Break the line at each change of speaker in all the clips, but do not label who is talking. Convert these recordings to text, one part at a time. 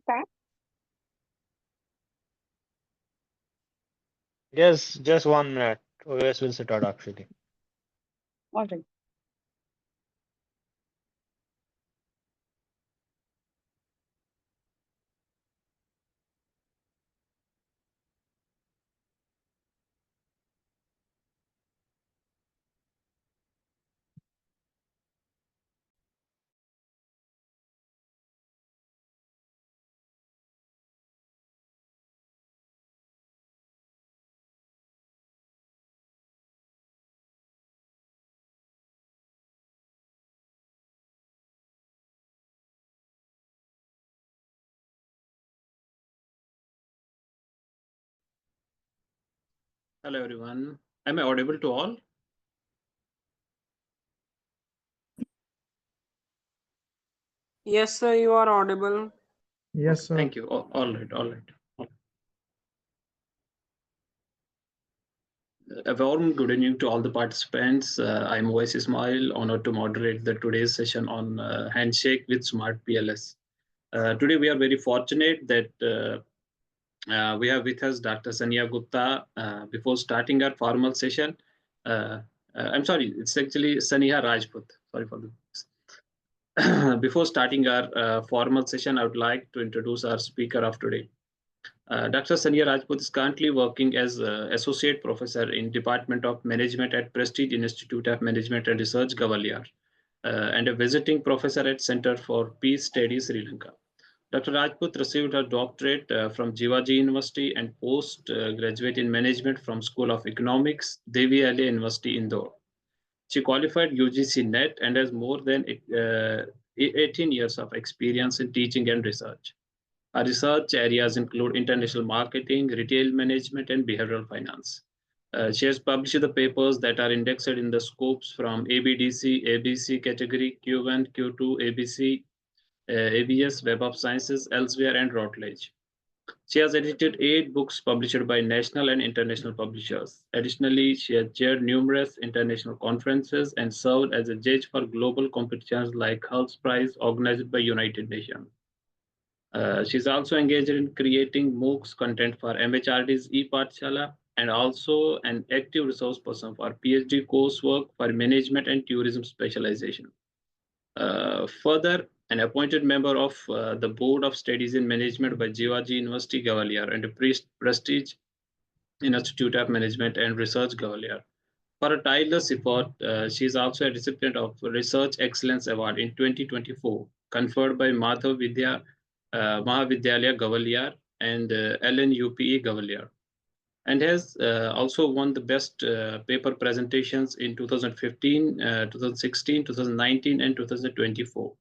start?
Yes, just 1 minute. OS will start actually.
All right.
Hello, everyone. Am I audible to all?
Yes, sir, you are audible.
Yes,
Okay,
sir.
thank you. All right, all right. A warm good evening to all the participants. I'm Owais Ismaeil, honored to moderate the today's session on Handshake with Smart PLS. Today, we are very fortunate that we have with us Dr. Sneha Gupta. Before starting our formal session, I'm sorry, it's actually Sneha Rajput. Sorry for the. Before starting our formal session, I would like to introduce our speaker of today. Dr. Sneha Rajput is currently working as Associate Professor in Department of Management at Prestige Institute of Management and Research, Gwalior, and a visiting professor at Center for Peace Studies, Sri Lanka. Dr. Rajput received her doctorate from Jivaji University and postgraduate in management from School of Economics, Devi Ali University, Indore. She qualified UGC NET and has more than 18 years of experience in teaching and research. Her research areas include international marketing, retail management, and behavioral finance. She has published the papers that are indexed in the scopes from ABDC, ABC category, Q1, Q2, ABC, ABS, Web of Sciences, Elsewhere, and Routledge. She has edited 8 books published by national and international publishers. Additionally, she has chaired numerous international conferences and served as a judge for global competitions like Health Prize organized by United Nations. She's also engaged in creating MOOCs content for MHRD's ePathshala and also an active resource person for PhD coursework for management and tourism specialization. Further, an appointed member of the Board of Studies in Management by Jivaji University, Gwalior, and a Prestige Institute of Management and Research, Gwalior. For a tireless effort, she is also a recipient of Research Excellence Award in 2024, conferred by Madhav Vidya Mahavidyalaya Gwalior and LNUPE Gwalior, and has also won the best paper presentations in 2015, 2016, 2019, and 2024.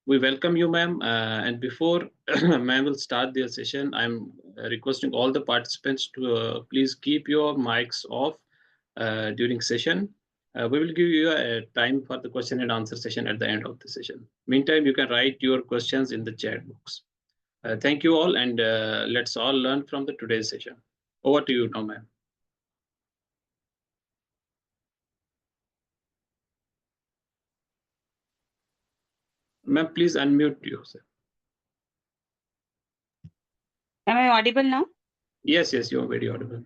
We welcome you, ma'am. And before ma'am will start the session, I'm requesting all the participants to please keep your mics off during session. We will give you a time for the question and answer session at the end of the session. Meantime, you can write your questions in the chat box. Thank you all, and let's all learn from the today's session. Over to you now, ma'am. Ma'am, please unmute yourself.
Am I audible now?
Yes, yes, you are very audible.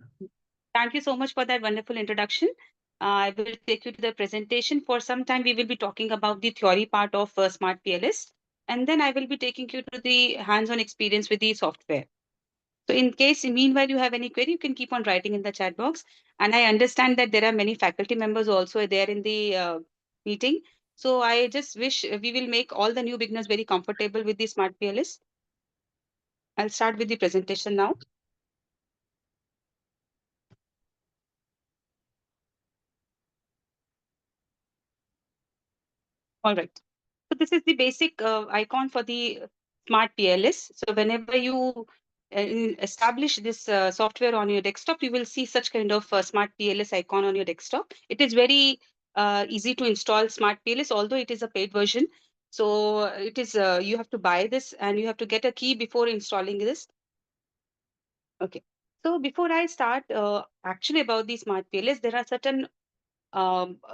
Thank you so much for that wonderful introduction. I will take you to the presentation. For some time, we will be talking about the theory part of Smart PLS, and then I will be taking you to the hands-on experience with the software. So in case, meanwhile, you have any query, you can keep on writing in the chat box. And I understand that there are many faculty members also there in the meeting. So I just wish we will make all the new beginners very comfortable with the Smart PLS. I'll start with the presentation now. All right. So this is the basic icon for the Smart PLS. So whenever you establish this software on your desktop, you will see such kind of Smart PLS icon on your desktop. It is very easy to install Smart PLS, although it is a paid version. So it is you have to buy this and you have to get a key before installing this. Okay. So before I start actually about the Smart PLS, there are certain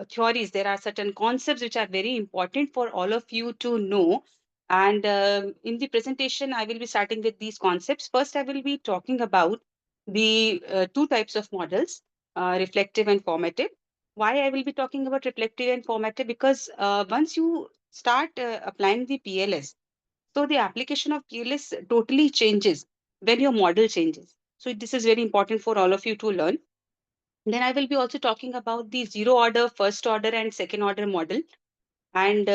theories, there are certain concepts which are very important for all of you to know. And in the presentation, I will be starting with these concepts. First, I will be talking about the two types of models, reflective and formative. Why I will be talking about reflective and formative? Because once you start applying the PLS, so the application of PLS totally changes when your model changes. So this is very important for all of you to learn. Then I will be also talking about the zero order, first order, and second order model. And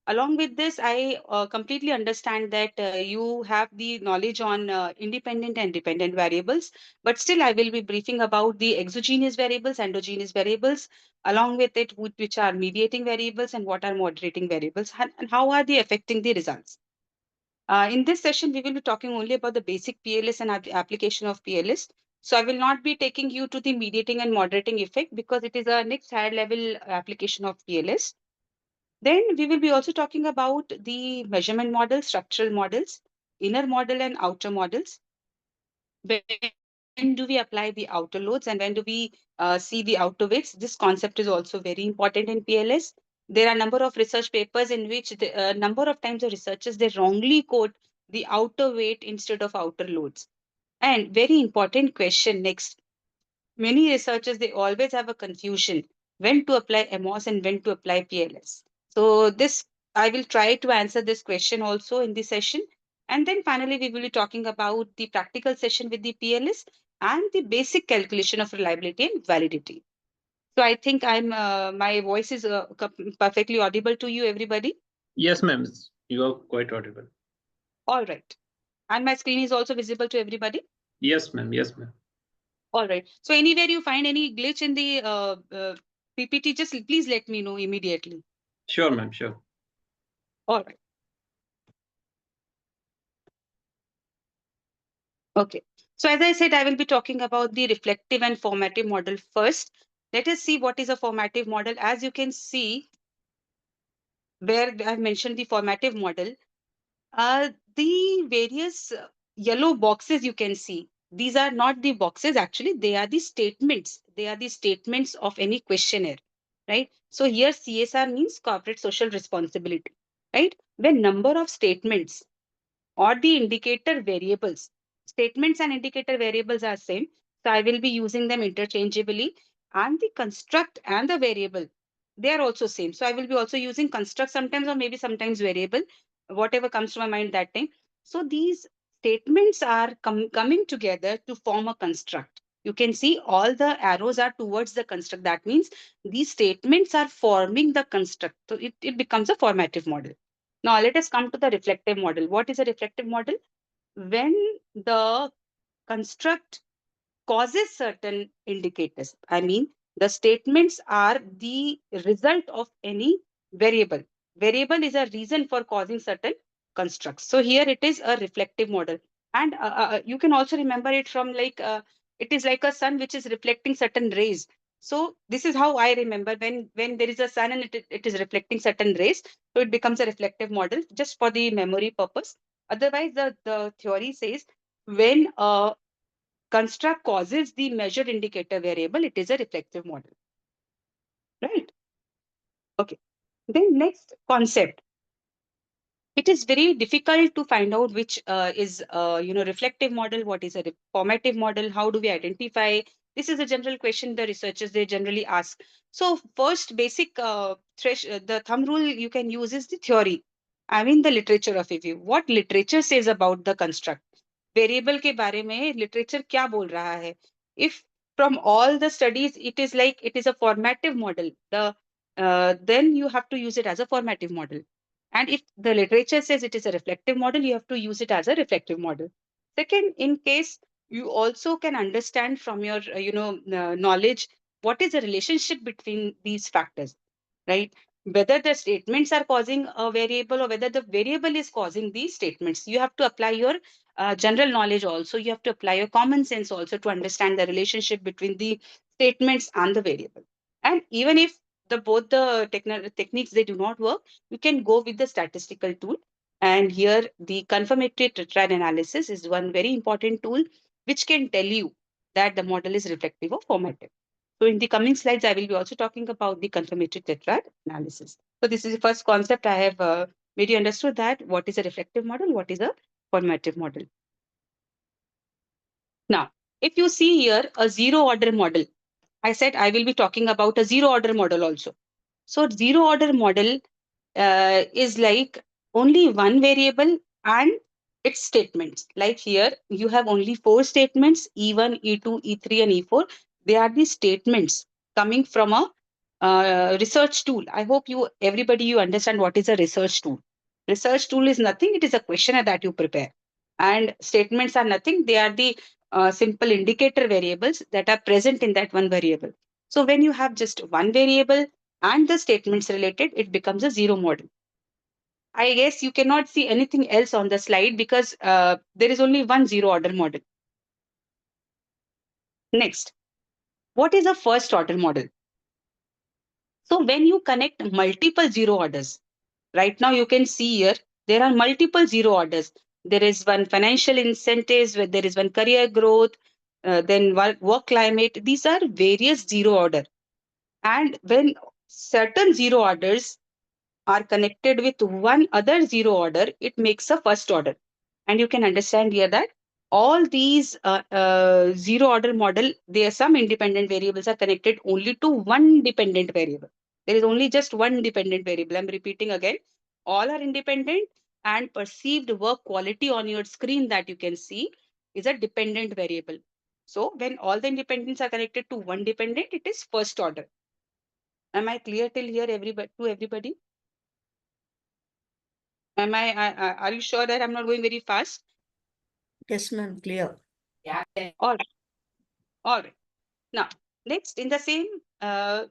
along with this, I completely understand that you have the knowledge on independent and dependent variables, but still I will be briefing about the exogenous variables, endogenous variables, along with it, which are mediating variables and what are moderating variables, and how are they affecting the results. In this session, we will be talking only about the basic PLS and application of PLS. So I will not be taking you to the mediating and moderating effect because it is a next higher level application of PLS. Then we will be also talking about the measurement models, structural models, inner model and outer models. When do we apply the outer loads and when do we see the outer weights? This concept is also very important in PLS. There are a number of research papers in which the number of times the researchers, they wrongly quote the outer weight instead of outer loads. And very important question next. Many researchers, they always have a confusion when to apply MOS and when to apply PLS. So this, I will try to answer this question also in this session. And then finally, we will be talking about the practical session with the PLS and the basic calculation of reliability and validity. So I think my voice is perfectly audible to you, everybody.
Yes, ma'am. You are quite audible.
All right. And my screen is also visible to everybody.
Yes, ma'am. Yes, ma'am.
All right. So anywhere you find any glitch in the PPT, just please let me know immediately.
Sure, ma'am. Sure.
All right. Okay. So as I said, I will be talking about the reflective and formative model first. Let us see what is a formative model. As you can see, where I've mentioned the formative model, the various yellow boxes you can see, these are not the boxes, actually, they are the statements. They are the statements of any questionnaire, right? So here CSR means corporate social responsibility, right? When number of statements or the indicator variables. Statements and indicator variables are same. So I will be using them interchangeably. And the construct and the variable, they are also same. So I will be also using construct sometimes or maybe sometimes variable, whatever comes to my mind that time. So these statements are coming together to form a construct. You can see all the arrows are towards the construct. That means these statements are forming the construct. So it becomes a formative model. Now, let us come to the reflective model. What is a reflective model? When the construct causes certain indicators. I mean, the statements are the result of any variable. Variable is a reason for causing certain constructs. So here it is a reflective model. And you can also remember it from like, it is like a sun which is reflecting certain rays. So this is how I remember when there is a sun and it is reflecting certain rays. So it becomes a reflective model just for the memory purpose. Otherwise, the theory says when construct causes the measured indicator variable, it is a reflective model, right? Okay. Then next concept. It is very difficult to find out which is reflective model, what is a formative model, how do we identify? This is a general question the researchers they generally ask. So first basic the thumb rule you can use is the theory. I mean the literature of review. What literature says about the construct? Variable के बारे में literature क्या बोल रहा है? If from all the studies it is like it is a formative model, then you have to use it as a formative model. And if the literature says it is a reflective model, you have to use it as a reflective model. Second, in case you also can understand from your knowledge what is the relationship between these factors, right? Whether the statements are causing a variable or whether the variable is causing these statements. You have to apply your general knowledge also. You have to apply your common sense also to understand the relationship between the statements and the variable. And even if both the techniques they do not work, you can go with the statistical tool. And here the confirmatory tetrad analysis is one very important tool which can tell you that the model is reflective or formative. So in the coming slides, I will be also talking about the confirmatory tetrad analysis. So this is the first concept I have Maybe you understood that what is a reflective model, what is a formative model. Now, if you see here a zero order model, I said I will be talking about a zero order model also. So zero order model is like only one variable and its statements. Like here, you have only 4 statements, E1, E2, E3, and E4. They are the statements coming from a research tool. I hope everybody you understand what is a research tool. Research tool is nothing. It is a questionnaire that you prepare. And statements are nothing. They are the simple indicator variables that are present in that one variable. So when you have just one variable and the statements related, it becomes a zero model. I guess you cannot see anything else on the slide because there is only one zero order model. Next, what is a first order model? So when you connect multiple zero orders, right now you can see here, there are multiple zero orders. There is one financial incentives, where there is one career growth, then work climate. These are various zero order. And when certain zero orders are connected with one other zero order, it makes a first order. And you can understand here that all these zero order model, there are some independent variables are connected only to one dependent variable. There is only just one dependent variable. I'm repeating again. All are independent and perceived work quality on your screen that you can see is a dependent variable. So when all the independents are connected to one dependent, it is first order. Am I clear till here, everybody? To everybody? Are you sure that I'm not going very fast?
Yes, ma'am, clear.
Yeah. All right. All right. Now, next in the same,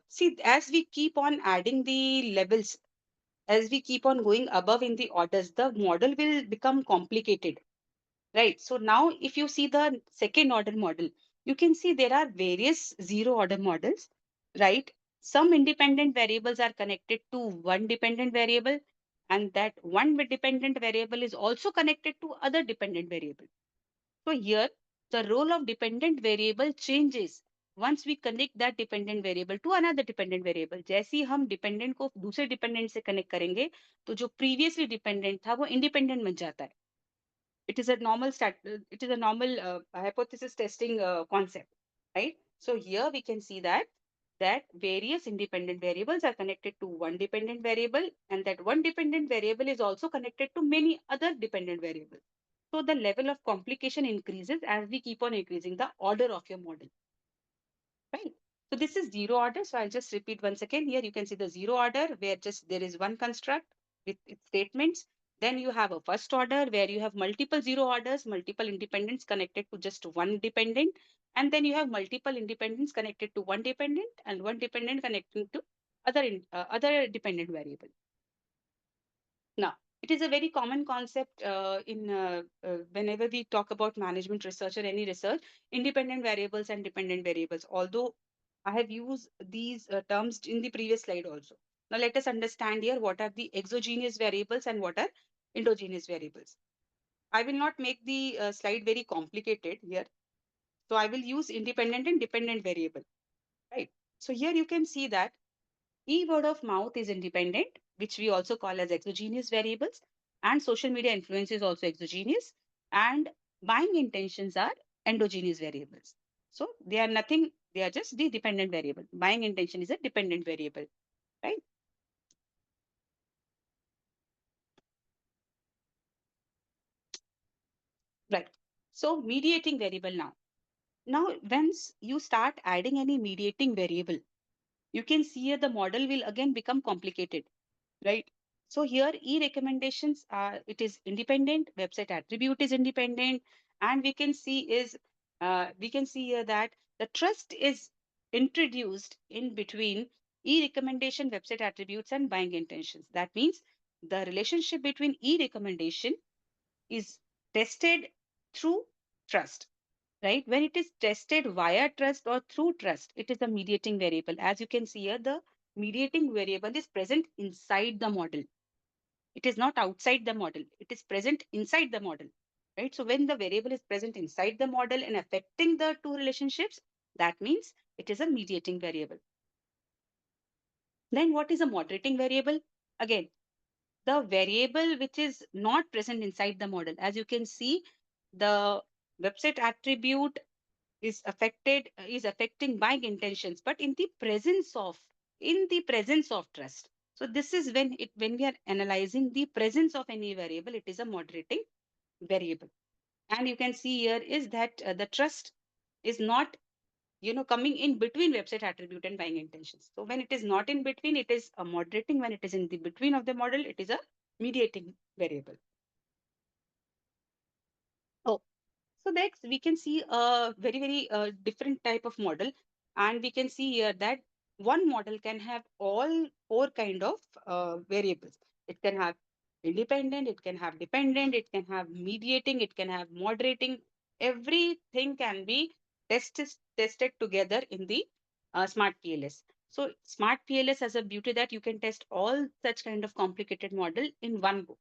see, as we keep on adding the levels, as we keep on going above in the orders, the model will become complicated, right? So now if you see the second order model, you can see there are various zero order models, right? Some independent variables are connected to one dependent variable, and that one dependent variable is also connected to other dependent variable. So here, the role of dependent variable changes once we connect that dependent variable to another dependent variable. जैसे ही हम dependent को दूसरे dependent से connect करेंगे, तो जो previously dependent था, वो independent बन जाता है. It is a normal hypothesis testing concept, right? So here we can see that various independent variables are connected to one dependent variable, and that one dependent variable is also connected to many other dependent variables. So the level of complication increases as we keep on increasing the order of your model, right? So this is zero order. So I'll just repeat once again. Here you can see the zero order where just there is one construct with its statements. Then you have a first order where you have multiple zero orders, multiple independents connected to just one dependent. And then you have multiple independents connected to one dependent and one dependent connecting to other dependent variable. Now, it is a very common concept whenever we talk about management research or any research, independent variables and dependent variables. Although I have used these terms in the previous slide also. Now, let us understand here what are the exogenous variables and what are endogenous variables. I will not make the slide very complicated here. So I will use independent and dependent variable, right? So here you can see that word of mouth is independent, which we also call as exogenous variables, and social media influence is also exogenous, and buying intentions are endogenous variables. So they are nothing, they are just the dependent variable. Buying intention is a dependent variable, right? Right. So mediating variable now. Now, once you start adding any mediating variable, you can see here the model will again become complicated, right? So here e-recommendations are, it is independent, website attribute is independent, and we can see here that the trust is introduced in between e-recommendation, website attributes, and buying intentions. That means the relationship between e-recommendation is tested through trust, right? When it is tested via trust or through trust, it is a mediating variable. As you can see here, the mediating variable is present inside the model. It is not outside the model. It is present inside the model, right? So when the variable is present inside the model and affecting the two relationships, that means it is a mediating variable. Then what is a moderating variable? Again, the variable which is not present inside the model. As you can see, the website attribute is affecting buying intentions, but in the presence of trust. So this is when we are analyzing the presence of any variable, it is a moderating variable. And you can see here is that the trust is not coming in between website attribute and buying intentions. So when it is not in between, it is a moderating. When it is in the between of the model, it is a mediating variable. Oh, so next we can see a very different type of model, and we can see here that one model can have all four kind of variables. It can have independent, it can have dependent, it can have mediating, it can have moderating. Everything can be tested together in the Smart PLS. So Smart PLS has a beauty that you can test all such kind of complicated model in one go.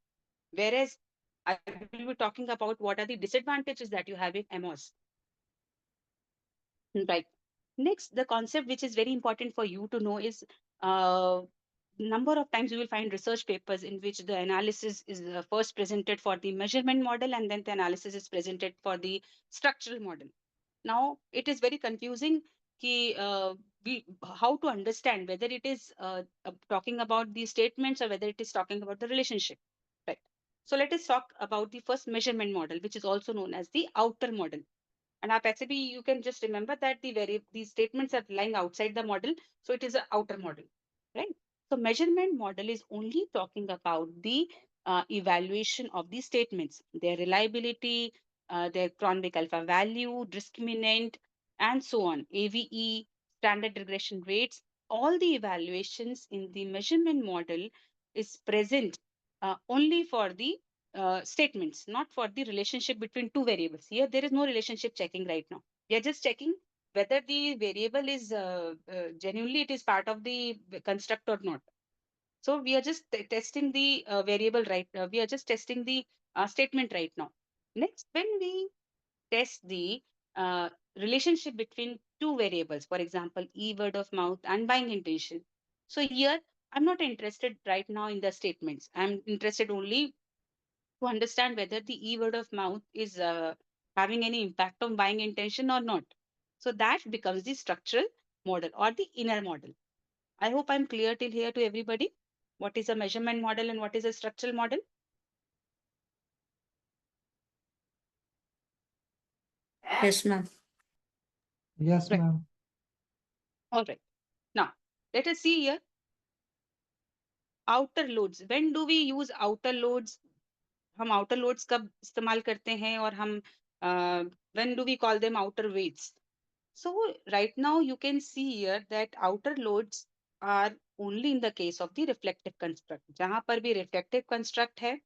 Whereas I will be talking about what are the disadvantages that you have in MOS. Right. Next, the concept which is very important for you to know is number of times you will find research papers in which the analysis is first presented for the measurement model and then the analysis is presented for the structural model. Now, it is very confusing how to understand whether it is talking about the statements or whether it is talking about the relationship. Right. So let us talk about the first measurement model, which is also known as the outer model. And our PCB, you can just remember that these statements are lying outside the model, so it is an outer model, right? So measurement model is only talking about the evaluation of the statements, their reliability, their chronic alpha value, discriminant, and so on, AVE, standard regression rates. All the evaluations in the measurement model is present only for the statements, not for the relationship between two variables. Here, there is no relationship checking right now. We are just checking whether the variable is genuinely it is part of the construct or not. So we are just testing the variable right now. We are just testing the statement right now. Next, when we test the relationship between two variables, for example, word of mouth and buying intention. So here, I'm not interested right now in the statements. I'm interested only to understand whether the word of mouth is having any impact on buying intention or not. So that becomes the structural model or the inner model. I hope I'm clear till here to everybody. What is a measurement model and what is a structural model?
Yes, ma'am.
Yes,
Right.
ma'am.
All right. Now, let us see here. Outer loads. When do we use outer loads? हम outer loads कब इस्तेमाल करते हैं और हम when do we call them outer weights? So right now you can see here that outer loads are only in the case of the reflective construct. जहां पर भी reflective construct है,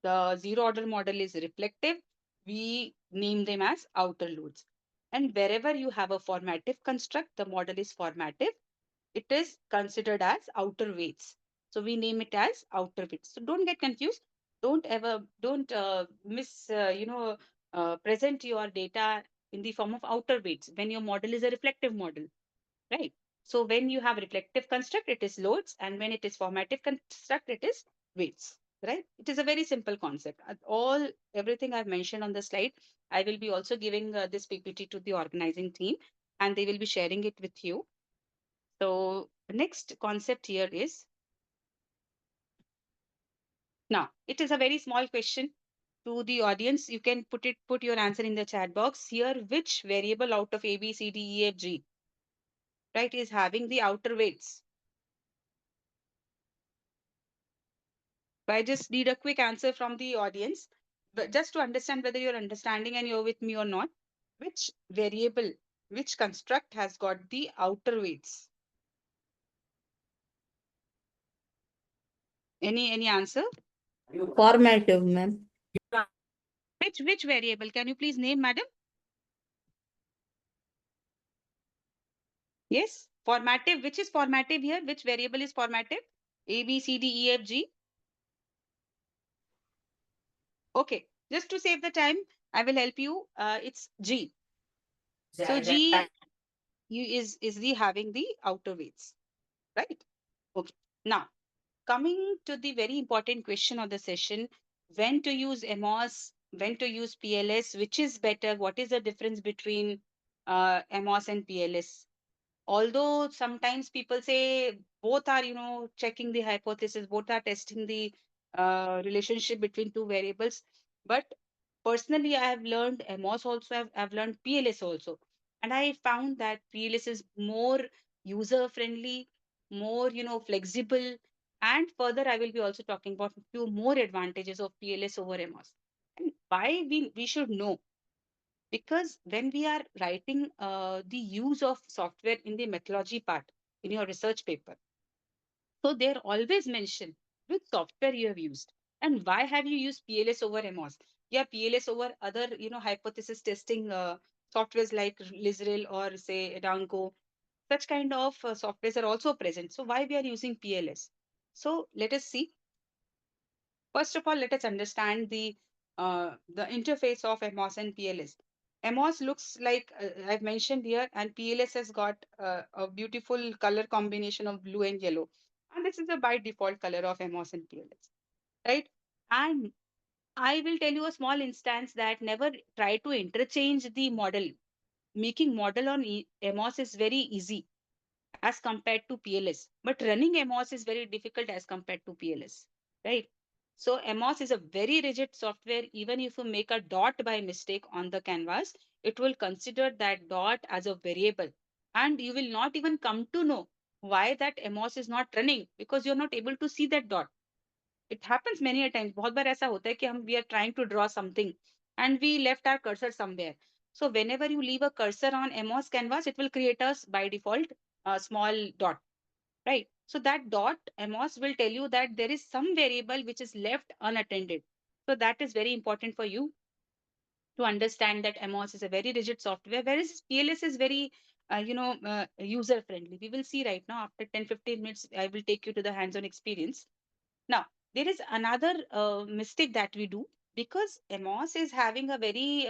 the zero order model is reflective, we name them as outer loads. And wherever you have a formative construct, the model is formative, it is considered as outer weights. So we name it as outer weights. So don't get confused. Don't present your data in the form of outer weights when your model is a reflective model, right? So when you have reflective construct, it is loads, and when it is formative construct, it is weights, right? It is a very simple concept. Everything I've mentioned on the slide, I will be also giving this PPT to the organizing team, and they will be sharing it with you. So the next concept here is, now it is a very small question to the audience. You can put your answer in the chat box here. Which variable out of A, B, C, D, E, F, G, right, is having the outer weights? So I just need a quick answer from the audience, but just to understand whether you're understanding and you're with me or not. Which variable, which construct has got the outer weights? Any answer?
Formative, ma'am.
Which variable? Can you please name, madam? Yes, formative. Which is formative here? Which variable is formative? A, B, C, D, E, F, G. Okay, just to save the time, I will help you. It's G. So G is the having the outer weights, right? Okay. Now coming to the very important question of the session, when to use MOS, when to use PLS, which is better? What is the difference between MOS and PLS? Although sometimes people say both are, checking the hypothesis, both are testing the relationship between two variables. But personally, I have learned MOS also, I've learned PLS also. And I found that PLS is more user friendly, more, flexible. And further, I will be also talking about a few more advantages of PLS over MOS. And why we should know, because when we are writing the use of software in the methodology part in your research paper, so they're always mentioned which software you have used and why have you used PLS over MOS. Yeah, PLS over other, hypothesis testing softwares like Lizrel or say Danko. Such kind of softwares are also present. So why we are using PLS? So let us see. First of all, let us understand the interface of MOS and PLS. MOS looks like I've mentioned here, and PLS has got a beautiful color combination of blue and yellow. And this is the by default color of MOS and PLS, right? And I will tell you a small instance that never try to interchange the model. Making model on MOS is very easy as compared to PLS. But running MOS is very difficult as compared to PLS, right? So MOS is a very rigid software. Even if you make a dot by mistake on the canvas, it will consider that dot as a variable. And you will not even come to know why that MOS is not running because you're not able to see that dot. It happens many a times. बहुत बार ऐसा होता है कि we are trying to draw something and we left our cursor somewhere. So whenever you leave a cursor on MOS canvas, it will create us by default a small dot, right? So that dot MOS will tell you that there is some variable which is left unattended. So that is very important for you to understand that MOS is a very rigid software, whereas PLS is very, user friendly. We will see right now after 10-15 minutes, I will take you to the hands-on experience. Now, there is another mistake that we do because MOS is having a very,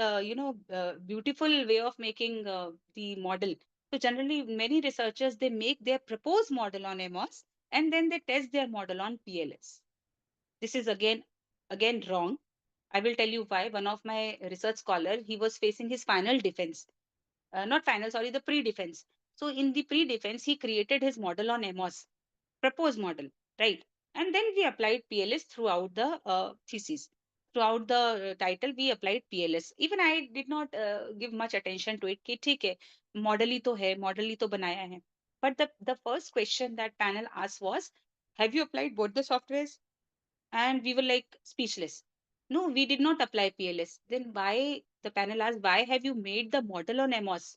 beautiful way of making the model. So generally, many researchers, they make their proposed model on MOS and then they test their model on PLS. This is again wrong. I will tell you why. One of my research scholar, he was facing his final defense, not final, sorry, the pre-defense. So in the pre-defense, he created his model on MOS, proposed model, right? And then we applied PLS throughout the thesis. Throughout the title, we applied PLS. Even I did not give much attention to it. कि ठीक है, model ही तो है, model ही तो बनाया है. But the first question that panel asked was, have you applied both the softwares? And we were like speechless. No, we did not apply PLS. Then why, the panel asked, why have you made the model on MOS?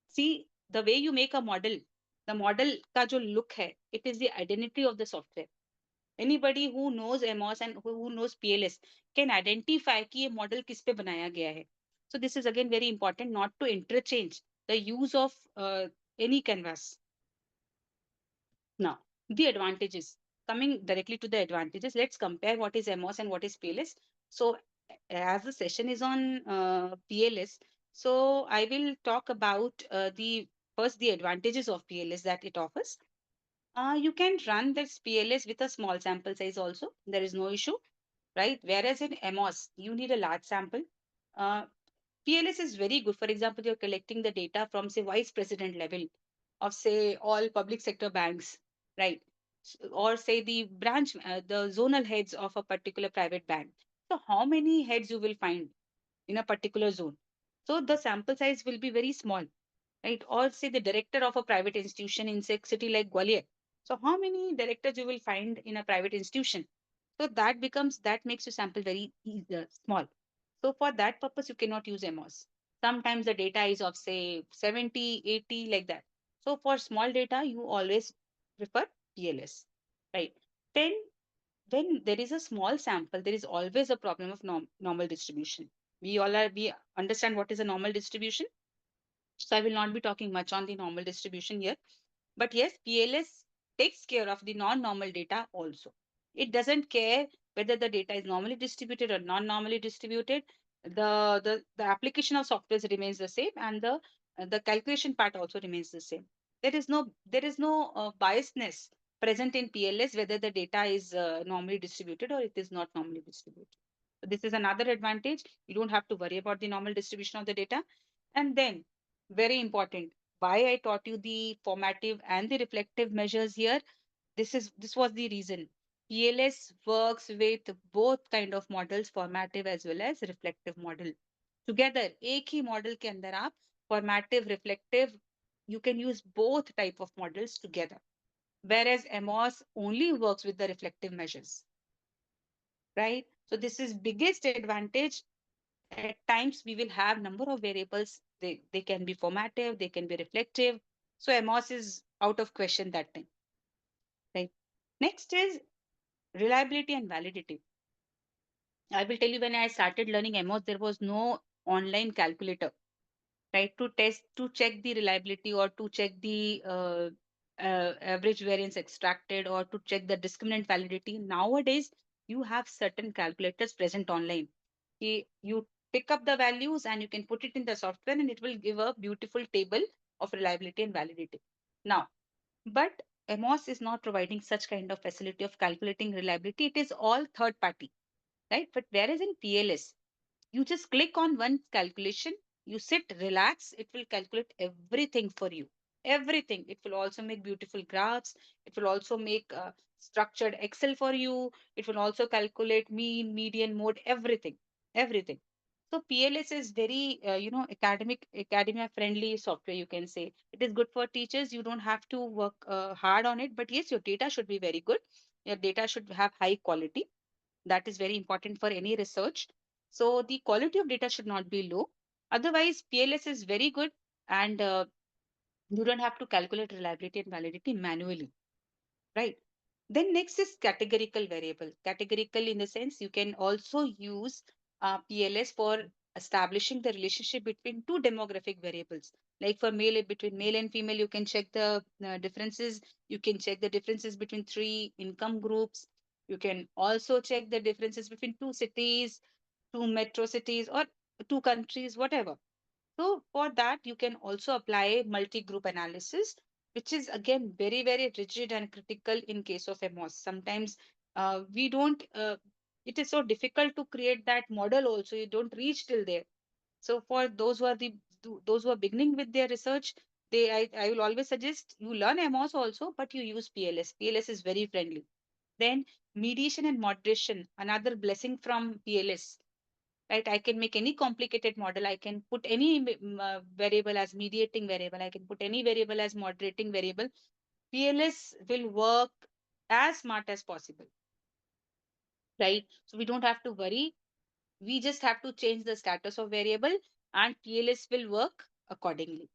See, the way you make a model, the model का जो look है, it is the identity of the software. Anybody who knows MOS and who knows PLS can identify कि ये model किस पे बनाया गया है. So this is again very important not to interchange the use of any canvas. Now, the advantages. Coming directly to the advantages, let's compare what is MOS and what is PLS. So as the session is on PLS, so I will talk about the advantages of PLS that it offers. You can run this PLS with a small sample size also. There is no issue, right? Whereas in MOS, you need a large sample. PLS is very good. For example, you're collecting the data from, say, vice president level of, say, all public sector banks, right? Or say the branch, the zonal heads of a particular private bank. So how many heads you will find in a particular zone? So the sample size will be very small, right? Or say the director of a private institution in, say, city like Gwalior. So how many directors you will find in a private institution? So that makes your sample very small. So for that purpose, you cannot use MOS. Sometimes the data is of, say, 70, 80, like that. So for small data, you always prefer PLS, right? Then when there is a small sample, there is always a problem of normal distribution. We understand what is a normal distribution. So I will not be talking much on the normal distribution here. But yes, PLS takes care of the non-normal data also. It doesn't care whether the data is normally distributed or non-normally distributed. The application of software remains the same, and the calculation part also remains the same. There is no biasness present in PLS, whether the data is normally distributed or it is not normally distributed. So this is another advantage. You don't have to worry about the normal distribution of the data. And then, very important, why I taught you the formative and the reflective measures here. This was the reason. PLS works with both kind of models, formative as well as reflective model. Together, एक ही model के अंदर आप formative, reflective, you can use both type of models together. Whereas MOS only works with the reflective measures, right? So this is biggest advantage. At times we will have number of variables. They can be formative, they can be reflective. So MOS is out of question that time, right? Next is reliability and validity. I will tell you, when I started learning MOS, there was no online calculator, right? To check the reliability or to check the average variance extracted or to check the discriminant validity. Nowadays, you have certain calculators present online. You pick up the values and you can put it in the software and it will give a beautiful table of reliability and validity. Now, but MOS is not providing such kind of facility of calculating reliability. It is all third party, right? But whereas in PLS, you just click on one calculation, you sit, relax, it will calculate everything for you. Everything. It will also make beautiful graphs. It will also make structured Excel for you. It will also calculate mean, median, mode, everything. Everything. So PLS is very, academia friendly software, you can say. It is good for teachers. You don't have to work hard on it. But yes, your data should be very good. Your data should have high quality. That is very important for any research. So the quality of data should not be low. Otherwise, PLS is very good and you don't have to calculate reliability and validity manually, right? Then next is categorical variable. Categorical in the sense you can also use PLS for establishing the relationship between two demographic variables. Like for between male and female, you can check the differences. You can check the differences between three income groups. You can also check the differences between two cities, two metro cities, or two countries, whatever. So for that, you can also apply multi-group analysis, which is again very, very rigid and critical in case of MOS. Sometimes we don't, it is so difficult to create that model also. You don't reach till there. So for those who are those who are beginning with their research, I will always suggest you learn MOS also, but you use PLS. PLS is very friendly. Then mediation and moderation, another blessing from PLS, right? I can make any complicated model. I can put any variable as mediating variable. I can put any variable as moderating variable. PLS will work as smart as possible, right? So we don't have to worry. We just have to change the status of variable and PLS will work accordingly.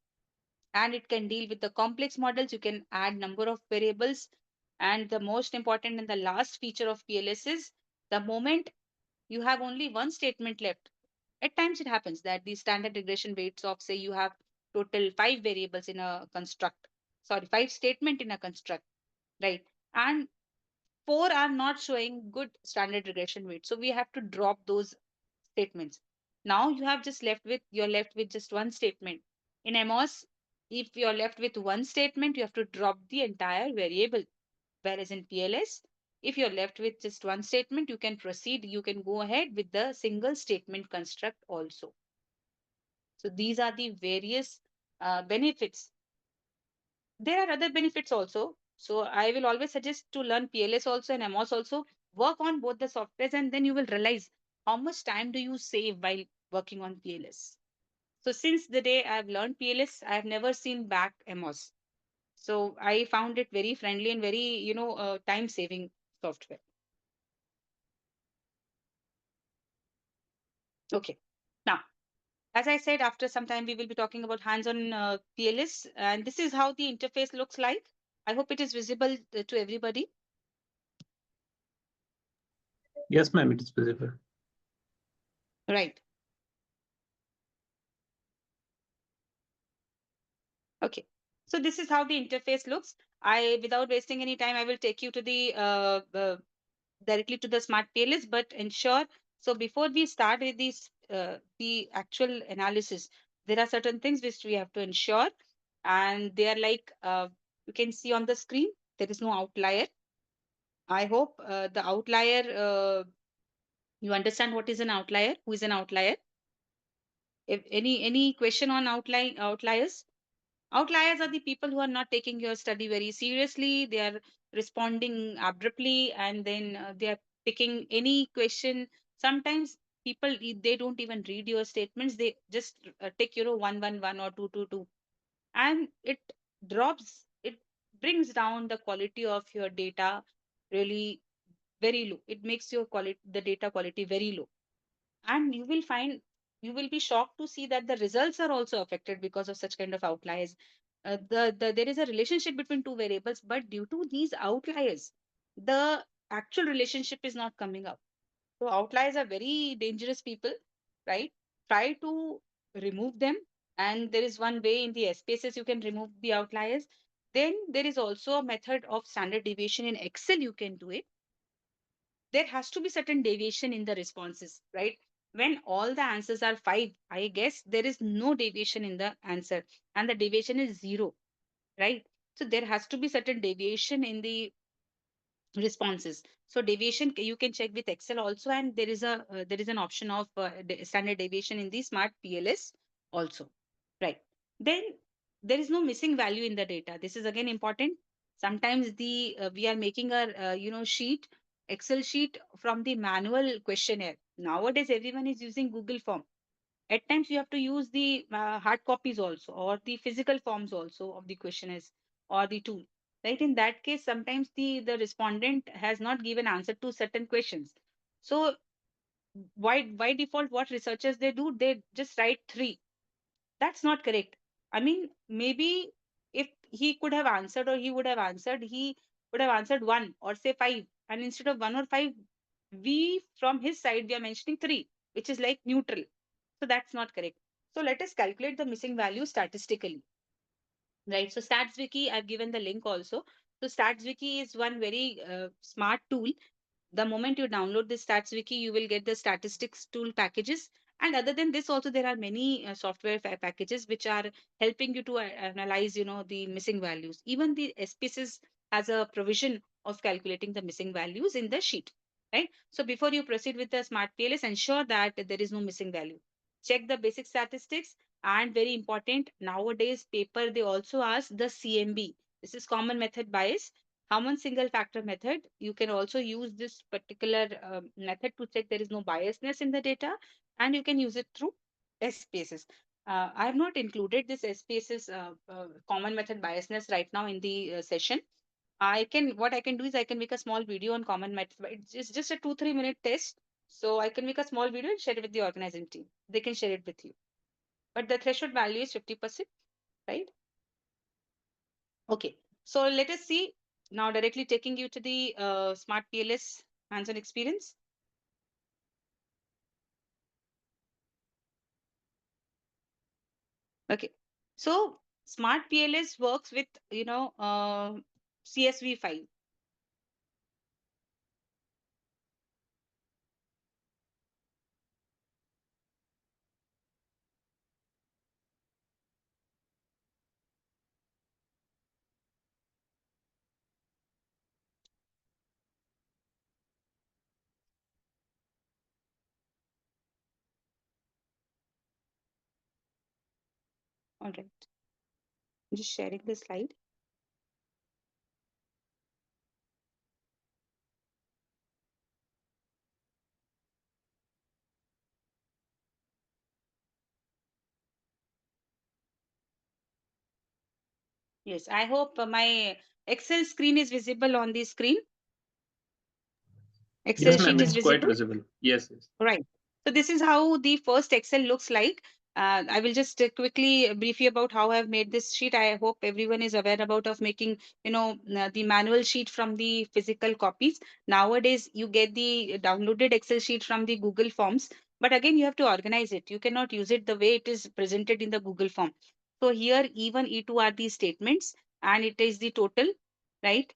And it can deal with the complex models. You can add number of variables. And the most important and the last feature of PLS is the moment you have only one statement left. At times it happens that the standard regression weights of, say, you have total 5 variables in a construct, sorry, 5 statement in a construct, right? And 4 are not showing good standard regression weight. So we have to drop those statements. Now you're left with just one statement. In MOS, if you're left with one statement, you have to drop the entire variable. Whereas in PLS, if you're left with just one statement, you can proceed, you can go ahead with the single statement construct also. So these are the various benefits. There are other benefits also. So I will always suggest to learn PLS also and MOS also. Work on both the softwares and then you will realize how much time do you save while working on PLS. So since the day I've learned PLS, I've never seen back MOS. So I found it very friendly and very, time saving software. Okay. Now, as I said, after some time, we will be talking about hands-on PLS, and this is how the interface looks like. I hope it is visible to everybody.
Yes, ma'am, it is visible.
Right. Okay. So this is how the interface looks. Without wasting any time, I will take you to the directly to the Smart PLS, but ensure. So before we start with the actual analysis, there are certain things which we have to ensure, and they are like you can see on the screen. There is no outlier. I hope the outlier, you understand what is an outlier? Who is an outlier? If any question on outliers? Outliers are the people who are not taking your study very seriously. They are responding abruptly, and then they are picking any question. Sometimes people, they don't even read your statements. They just take 111 or 222, and it brings down the quality of your data really very low. It makes your quality, the data quality, very low. And you will be shocked to see that the results are also affected because of such kind of outliers. There is a relationship between two variables, but due to these outliers, the actual relationship is not coming up. So outliers are very dangerous people, right? Try to remove them. And there is one way in the spaces you can remove the outliers. Then there is also a method of standard deviation in Excel. You can do it. There has to be certain deviation in the responses, right? When all the answers are 5, I guess there is no deviation in the answer, and the deviation is 0, right? So there has to be certain deviation in the responses. So deviation you can check with Excel also, and there is an option of standard deviation in the Smart PLS also, right? Then there is no missing value in the data. This is again important. Sometimes we are making a sheet, Excel sheet, from the manual questionnaire. Nowadays everyone is using Google form. At times you have to use the hard copies also, or the physical forms also of the questionnaires or the tool, right? In that case, sometimes the respondent has not given answer to certain questions. So by default, what researchers they do, they just write 3. That's not correct. I mean, maybe if he could have answered, or he would have answered, he would have answered 1 or say 5, and instead of 1 or 5, we from his side we are mentioning 3, which is like neutral. So that's not correct. So let us calculate the missing value statistically, right? So StatsWiki, I've given the link also. So StatsWiki is one very smart tool. The moment you download this StatsWiki, you will get the statistics tool packages. And other than this, also there are many software packages which are helping you to analyze, the missing values. Even the SPSS has a provision of calculating the missing values in the sheet, right? So before you proceed with the Smart PLS, ensure that there is no missing value. Check the basic statistics, and very important, nowadays paper, they also ask the CMB. This is common method bias. Common single factor method. You can also use this particular method to check there is no biasness in the data, and you can use it through SPSS. I have not included this SPSS common method biasness right now in the session. What I can do is I can make a small video on common method. It's just a 2-3 minute test. So I can make a small video and share it with the organizing team. They can share it with you. But the threshold value is 50%, right? Okay, so let us see now, directly taking you to the Smart PLS hands-on experience. Okay, so Smart PLS works with, CSV file. All right, I'm just sharing the slide. Yes, I hope my Excel screen is visible on the screen. Excel
Yes, ma'am,
sheet is
it's quite
visible.
visible. Yes, yes.
Right. So this is how the first Excel looks like. I will just quickly brief you about how I've made this sheet. I hope everyone is aware about of making, the manual sheet from the physical copies. Nowadays, you get the downloaded Excel sheet from the Google Forms. But again, you have to organize it. You cannot use it the way it is presented in the Google Form. So here, E1, E2 are the statements, and it is the total, right?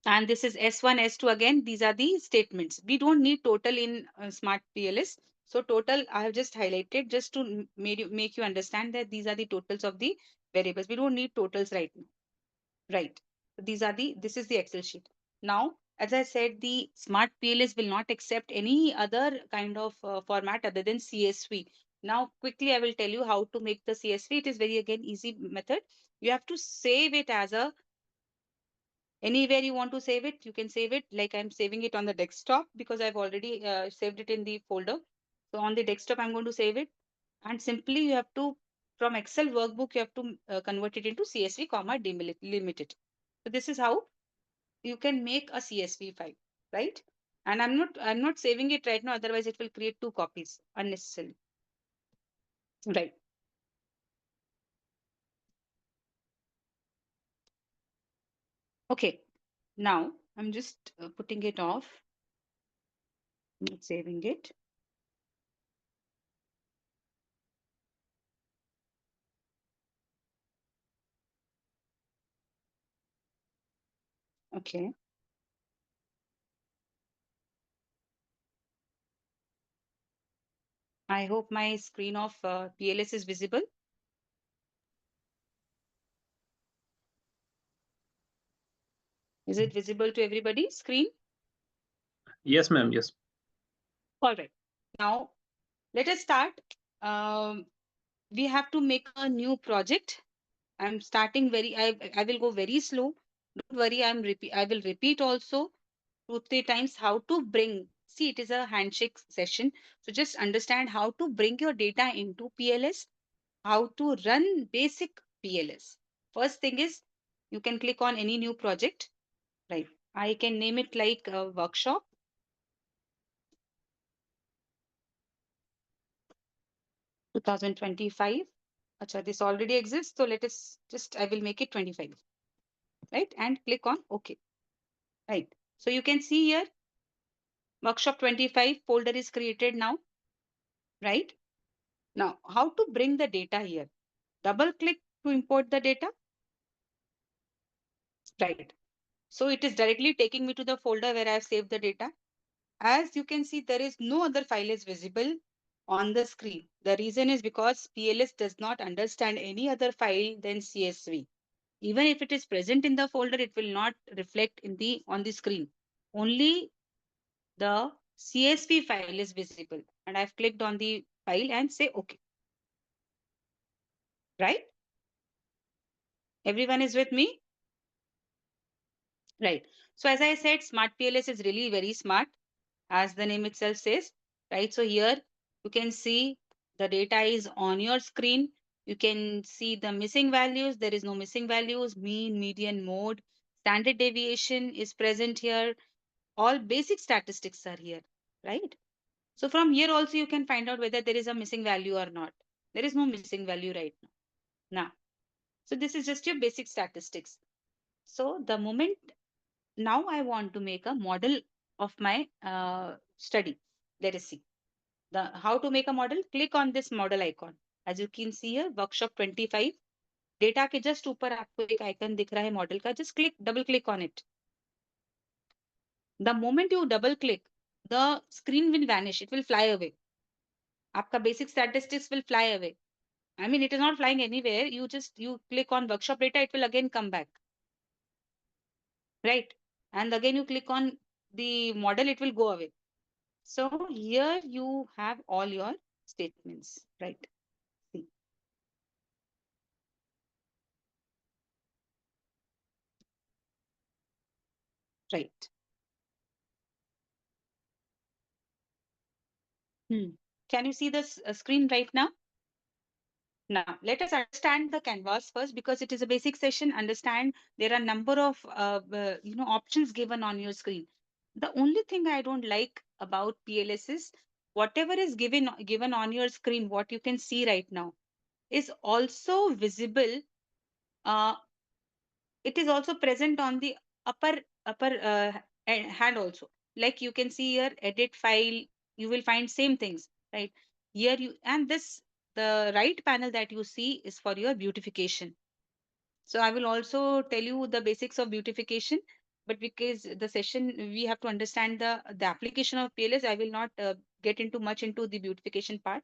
And this is S1, S2 again. These are the statements. We don't need total in Smart PLS. So total, I have just highlighted just to make you understand that these are the totals of the variables. We don't need totals right now. Right. This is the Excel sheet. Now, as I said, the Smart PLS will not accept any other kind of format other than CSV. Now, quickly, I will tell you how to make the CSV. It is very, again, easy method. You have to save it as a, anywhere you want to save it, you can save it. Like I'm saving it on the desktop because I've already saved it in the folder. So on the desktop, I'm going to save it. And simply you have to, from Excel workbook, you have to convert it into CSV, comma, delimit it. So this is how you can make a CSV file, right? And I'm not saving it right now, otherwise it will create 2 copies unnecessarily. Right. Okay. Now I'm just putting it off. I'm not saving it. Okay. I hope my screen of PLS is visible. Is it visible to everybody's screen?
Yes, ma'am. Yes.
All right. Now let us start. We have to make a new project. I'm starting I will go very slow. Don't worry, I will repeat also 2-3 times how to bring. See, it is a handshake session. So just understand how to bring your data into PLS, how to run basic PLS. First thing is you can click on any new project, right? I can name it like a workshop. Two 2025. Acha, this already exists. So let us just, I will make it 25, right? And click on OK, right? So you can see here, workshop 25 folder is created now, right? Now, how to bring the data here? Double click to import the data, right? So it is directly taking me to the folder where I have saved the data. As you can see, there is no other file is visible on the screen. The reason is because PLS does not understand any other file than CSV. Even if it is present in the folder, it will not reflect in the on the screen. Only the CSV file is visible. And I've clicked on the file and say OK. Right? Everyone is with me? Right. So as I said, Smart PLS is really very smart, as the name itself says, right? So here you can see the data is on your screen. You can see the missing values. There is no missing values. Mean, median, mode, standard deviation is present here. All basic statistics are here, right? So from here also you can find out whether there is a missing value or not. There is no missing value right now. Now, so this is just your basic statistics. So the moment now I want to make a model of my study. Let us see the how to make a model. Click on this model icon. As you can see here, workshop 25 data के just ऊपर आपको एक icon दिख रहा है model का. Just click, double click on it. The moment you double click, the screen will vanish. It will fly away. आपका basic statistics will fly away. I mean, it is not flying anywhere. You click on workshop data, it will again come back. Right? And again you click on the model, it will go away. So here you have all your statements, right? See. Right. Can you see this screen right now? Now, let us understand the canvas first because it is a basic session. Understand there are a number of options given on your screen. The only thing I don't like about PLS is whatever is given on your screen, what you can see right now, is also visible. It is also present on the upper hand also. Like you can see here, edit file, you will find same things, right? Here you, and this, the right panel that you see is for your beautification. So I will also tell you the basics of beautification, but because the session, we have to understand the application of PLS, I will not get into much into the beautification part,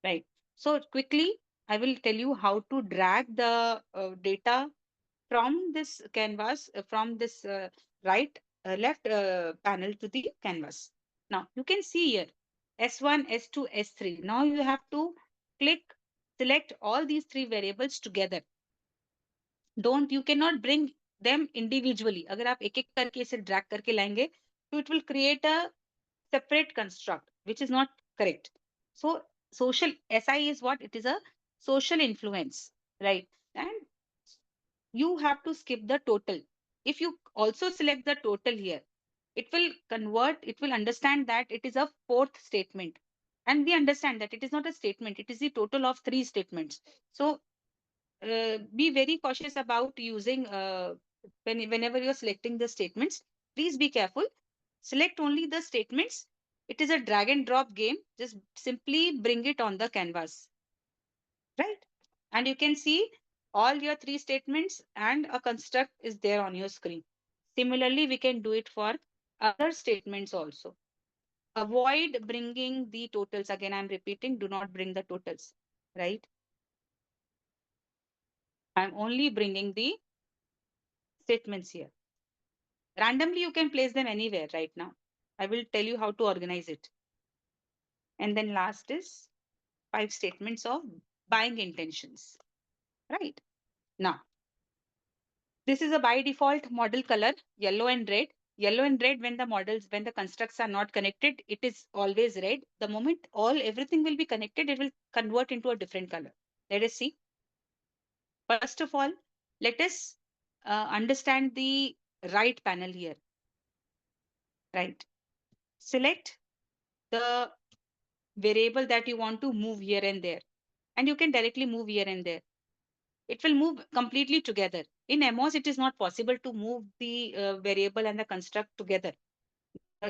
right? So quickly, I will tell you how to drag the data from this canvas, from this left panel to the canvas. Now you can see here S1, S2, S3. Now you have to select all these three variables together. You cannot bring them individually. अगर आप एक एक करके इसे drag करके लाएंगे, so it will create a separate construct, which is not correct. So social SI is what? It is a social influence, right? And you have to skip the total. If you also select the total here, it will understand that it is a fourth statement. And we understand that it is not a statement, it is the total of three statements. So be very cautious about using whenever you're selecting the statements. Please be careful. Select only the statements. It is a drag and drop game. Just simply bring it on the canvas, right? And you can see all your three statements and a construct is there on your screen. Similarly, we can do it for other statements also. Avoid bringing the totals. Again, I'm repeating, do not bring the totals, right? I'm only bringing the statements here. Randomly, you can place them anywhere right now. I will tell you how to organize it. And then last is 5 statements of buying intentions, right? Now, this is a by default model color, yellow and red. Yellow and red when the constructs are not connected, it is always red. The moment everything will be connected, it will convert into a different color. Let us see. First of all, let us understand the right panel here, right? Select the variable that you want to move here and there, and you can directly move here and there. It will move completely together. In MOS, it is not possible to move the variable and the construct together.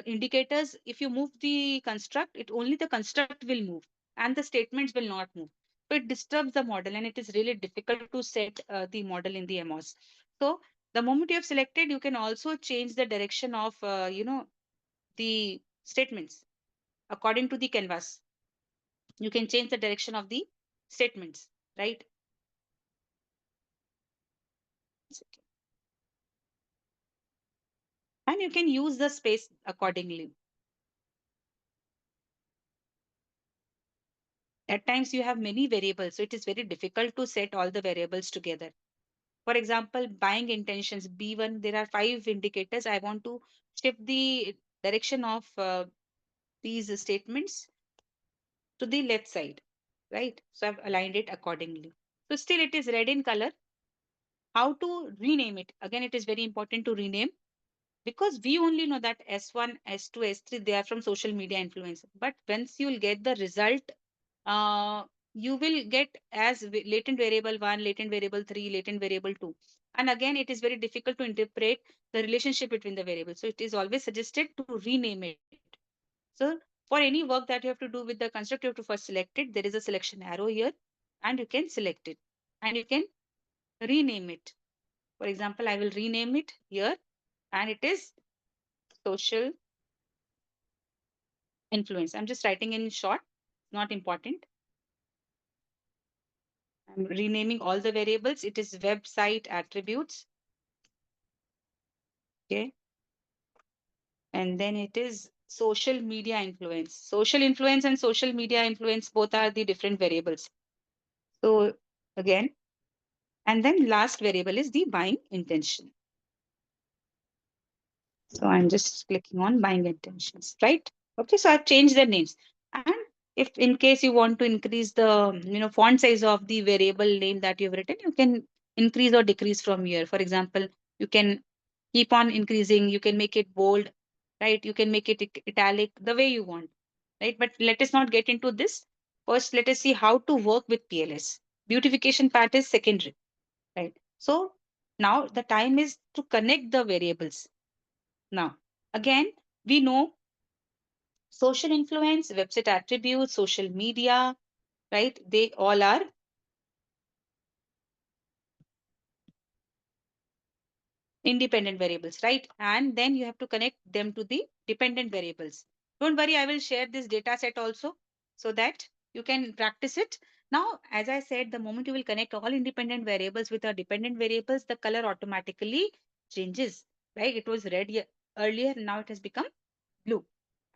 Indicators, if you move the construct, only the construct will move and the statements will not move. So it disturbs the model and it is really difficult to set the model in the MOS. So the moment you have selected, you can also change the direction of, the statements according to the canvas. You can change the direction of the statements, right? And you can use the space accordingly. At times you have many variables, so it is very difficult to set all the variables together. For example, buying intentions, B1, there are 5 indicators. I want to shift the direction of these statements to the left side, right? So I've aligned it accordingly. So still it is red in color. How to rename it? Again, it is very important to rename, because we only know that S1, S2, S3, they are from social media influence. But once you'll get the result, you will get as latent variable 1, latent variable 3, latent variable 2. And again, it is very difficult to interpret the relationship between the variables. So it is always suggested to rename it. So for any work that you have to do with the construct, you have to first select it. There is a selection arrow here, and you can select it. And you can rename it. For example, I will rename it here, and it is social influence. I'm just writing in short, not important. I'm renaming all the variables. It is website attributes. Okay. And then it is social media influence. Social influence and social media influence, both are the different variables. So again, and then last variable is the buying intention. So I'm just clicking on buying intentions, right? Okay, so I've changed the names. And if in case you want to increase the font size of the variable name that you've written, you can increase or decrease from here. For example, you can keep on increasing, you can make it bold, right? You can make it italic, the way you want, right? But let us not get into this. First, let us see how to work with PLS. Beautification part is secondary, right? So now the time is to connect the variables. Now, again, we know social influence, website attributes, social media, right? They all are independent variables, right? And then you have to connect them to the dependent variables. Don't worry, I will share this data set also so that you can practice it. Now, as I said, the moment you will connect all independent variables with our dependent variables, the color automatically changes, right? It was red earlier, now it has become blue.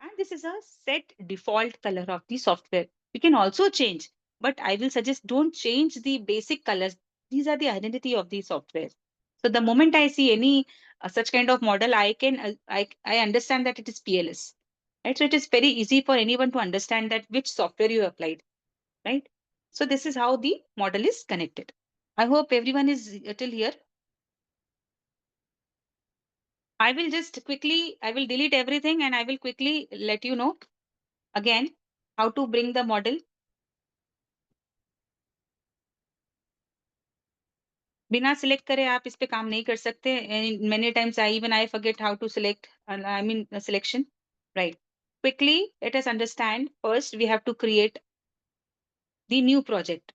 And this is a set default color of the software. You can also change, but I will suggest don't change the basic colors. These are the identity of the software. So the moment I see any such kind of model, I can I understand that it is PLS. Right? So it is very easy for anyone to understand that which software you applied, right? So this is how the model is connected. I hope everyone is till here. I will delete everything and I will quickly let you know again how to bring the model. बिना select करे आप इस पे काम नहीं कर सकते. And many times I forget how to select. Selection. Right. Quickly, let us understand. First, we have to create the new project.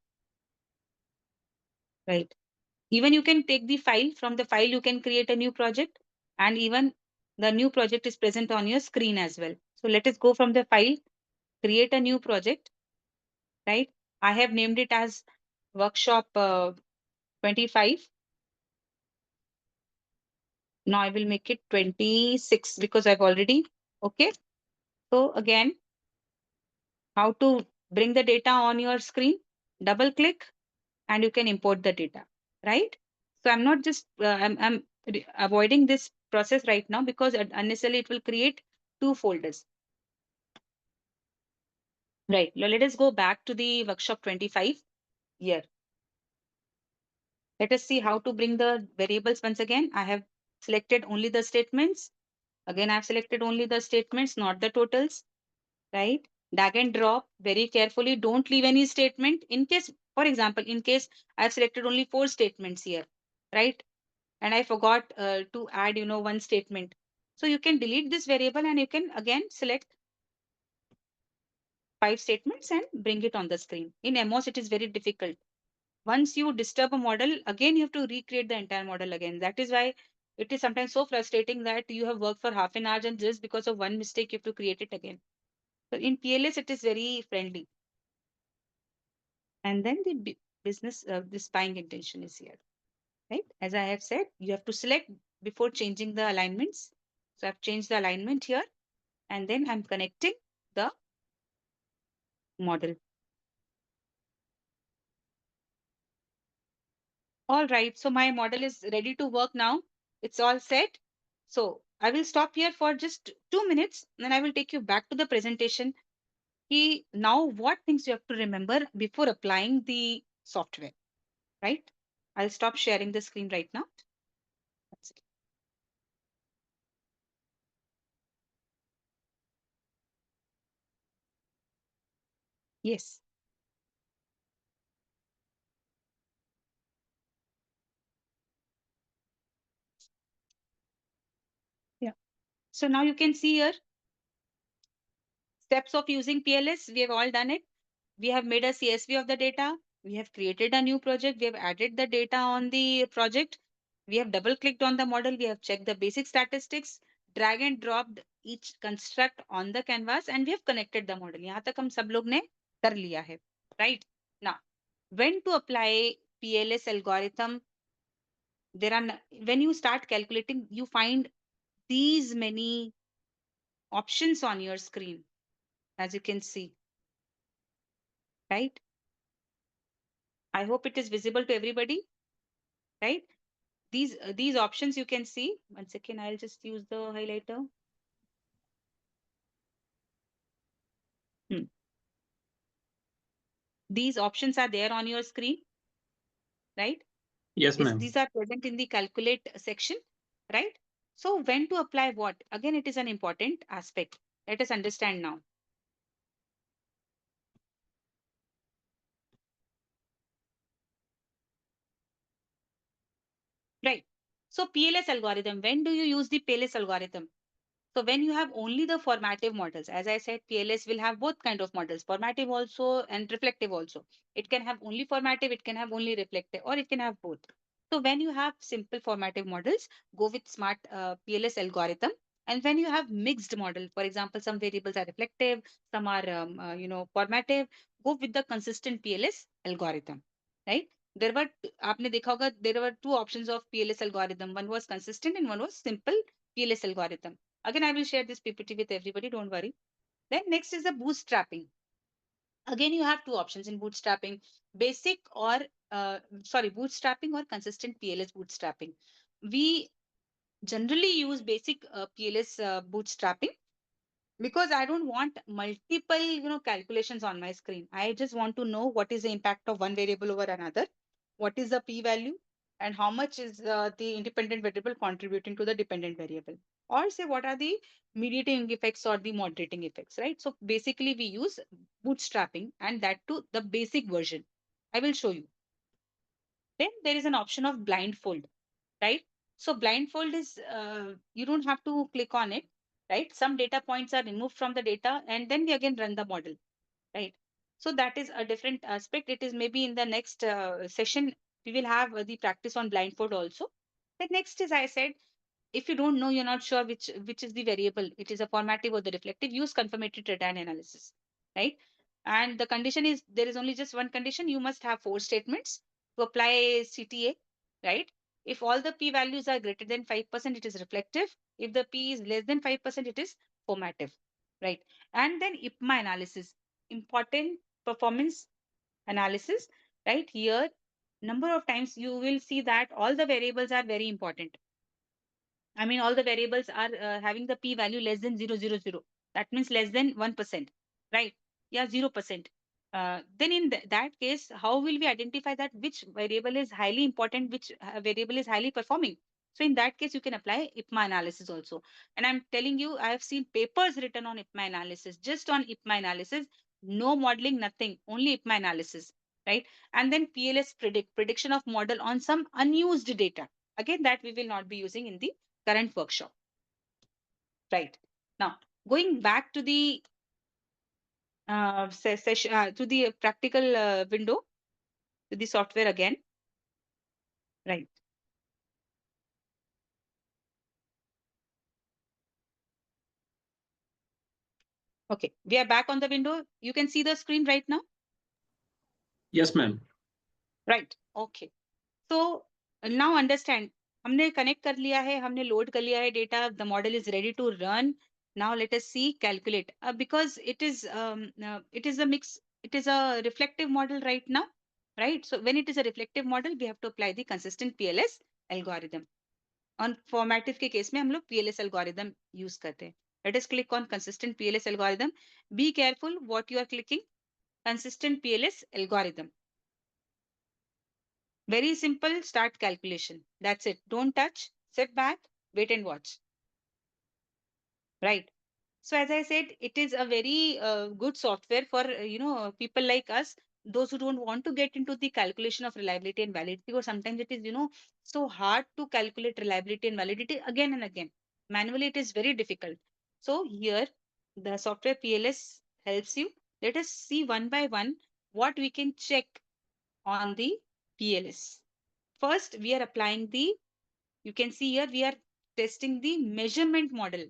Right. Even you can take the file. From the file, you can create a new project. And even the new project is present on your screen as well. So let us go from the file, create a new project. Right. I have named it as workshop 25. Now I will make it 26 because I've already, okay. So again, how to bring the data on your screen, double click and you can import the data, right? So I'm not just, I'm avoiding this process right now because unnecessarily it will create two folders. Right, now let us go back to the workshop 25 here. Let us see how to bring the variables once again. I have selected only the statements. Again, I've selected only the statements, not the totals, right? Drag and drop very carefully. Don't leave any statement in case, for example, in case I've selected only 4 statements here, right? And I forgot to add, one statement. So you can delete this variable and you can again select 5 statements and bring it on the screen. In MOS, it is very difficult. Once you disturb a model, again, you have to recreate the entire model again. That is why it is sometimes so frustrating that you have worked for half an hour and just because of one mistake, you have to create it again. So in PLS, it is very friendly. And then the business, this buying intention is here, right? As I have said, you have to select before changing the alignments. So I've changed the alignment here, and then I'm connecting the model. All right, so my model is ready to work now. It's all set. So I will stop here for just 2 minutes, and I will take you back to the presentation. Now what things you have to remember before applying the software, right? I'll stop sharing the screen right now. That's it. Yes. Yeah. So now you can see here steps of using PLS. We have all done it. We have made a CSV of the data. We have created a new project. We have added the data on the project. We have double clicked on the model. We have checked the basic statistics, drag and dropped each construct on the canvas, and we have connected the model. यहाँ तक हम सब लोग ने कर लिया है, right? Now, when to apply PLS algorithm? When you start calculating, you find these many options on your screen, as you can see, right? I hope it is visible to everybody, right? These options you can see. One second, I'll just use the highlighter. These options are there on your screen, right?
Yes, ma'am.
These are present in the calculate section, right? So when to apply what? Again, it is an important aspect. Let us understand now. Right. So PLS algorithm, when do you use the PLS algorithm? So when you have only the formative models, as I said, PLS will have both kind of models, formative also and reflective also. It can have only formative, it can have only reflective, or it can have both. So when you have simple formative models, go with Smart PLS algorithm. And when you have mixed model, for example, some variables are reflective, some are formative, go with the consistent PLS algorithm, right? There were आपने देखा होगा, there were two options of PLS algorithm. One was consistent and one was simple PLS algorithm. Again, I will share this PPT with everybody, don't worry. Then next is the bootstrapping. Again, you have two options in bootstrapping, basic or bootstrapping or consistent PLS bootstrapping. We generally use basic PLS bootstrapping because I don't want multiple calculations on my screen. I just want to know what is the impact of one variable over another, what is the p-value, and how much is the independent variable contributing to the dependent variable, or say what are the mediating effects or the moderating effects, right? So basically we use bootstrapping, and that too the basic version. I will show you. Then there is an option of blindfold, right? So blindfold is, you don't have to click on it, right? Some data points are removed from the data and then we again run the model, right? So that is a different aspect. It is maybe in the next session, we will have the practice on blindfold also. The next is, I said, if you don't know, you're not sure which is the variable, it is a formative or the reflective, use confirmatory trend analysis, right? And the condition is, there is only just one condition. You must have 4 statements to apply CTA, right? If all the p values are greater than 5%, it is reflective. If the p is less than 5%, it is formative, right? And then IPMA analysis, important performance analysis, right? Here, number of times you will see that all the variables are very important. I mean, all the variables are having the p-value less than 0.000. That means less than 1%, right? Yeah, 0%. Then in that case, how will we identify that which variable is highly important, which variable is highly performing? So in that case, you can apply IPMA analysis also. And I'm telling you, I have seen papers written on IPMA analysis, just on IPMA analysis, no modeling, nothing, only IPMA analysis, right? And then PLS prediction of model on some unused data. Again, that we will not be using in the current workshop. Right. Now, going back to the session, to the practical window, to the software again. Right. Okay, we are back on the window. You can see the screen right now.
Yes, ma'am.
Right. Okay. So now understand. हमने connect कर लिया है, हमने load कर लिया है data. The model is ready to run. Now let us see calculate. Because it is a mix. It is a reflective model right now, right? So when it is a reflective model, we have to apply the consistent PLS algorithm. On formative के case में हम लोग PLS algorithm use करते हैं. Let us click on consistent PLS algorithm. Be careful what you are clicking. Consistent PLS algorithm. Very simple, start calculation. That's it. Don't touch, sit back, wait and watch. Right. So as I said, it is a very good software for, people like us, those who don't want to get into the calculation of reliability and validity, or sometimes it is, so hard to calculate reliability and validity again and again. Manually, it is very difficult. So here, the software PLS helps you. Let us see one by one what we can check on the PLS. First, we are applying you can see here, we are testing the measurement model.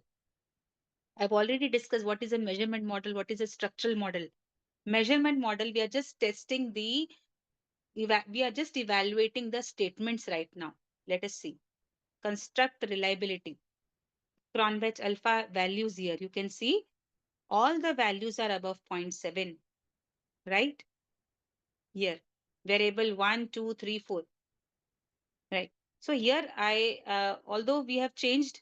I've already discussed what is a measurement model, what is a structural model. Measurement model, we are just testing we are just evaluating the statements right now. Let us see. Construct reliability. Cronbach alpha values here. You can see all the values are above 0.7, right? Here, variable 1, 2, 3, 4. Right. So here although we have changed,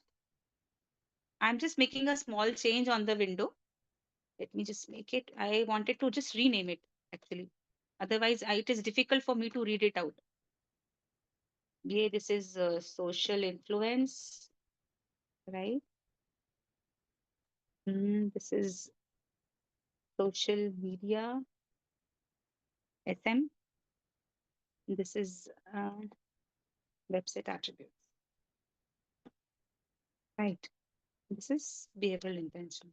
I'm just making a small change on the window. Let me just make it. I wanted to just rename it actually. Otherwise, it is difficult for me to read it out. Yeah, this is social influence, right? This is social media, SM. This is website attributes, right? This is behavioral intention.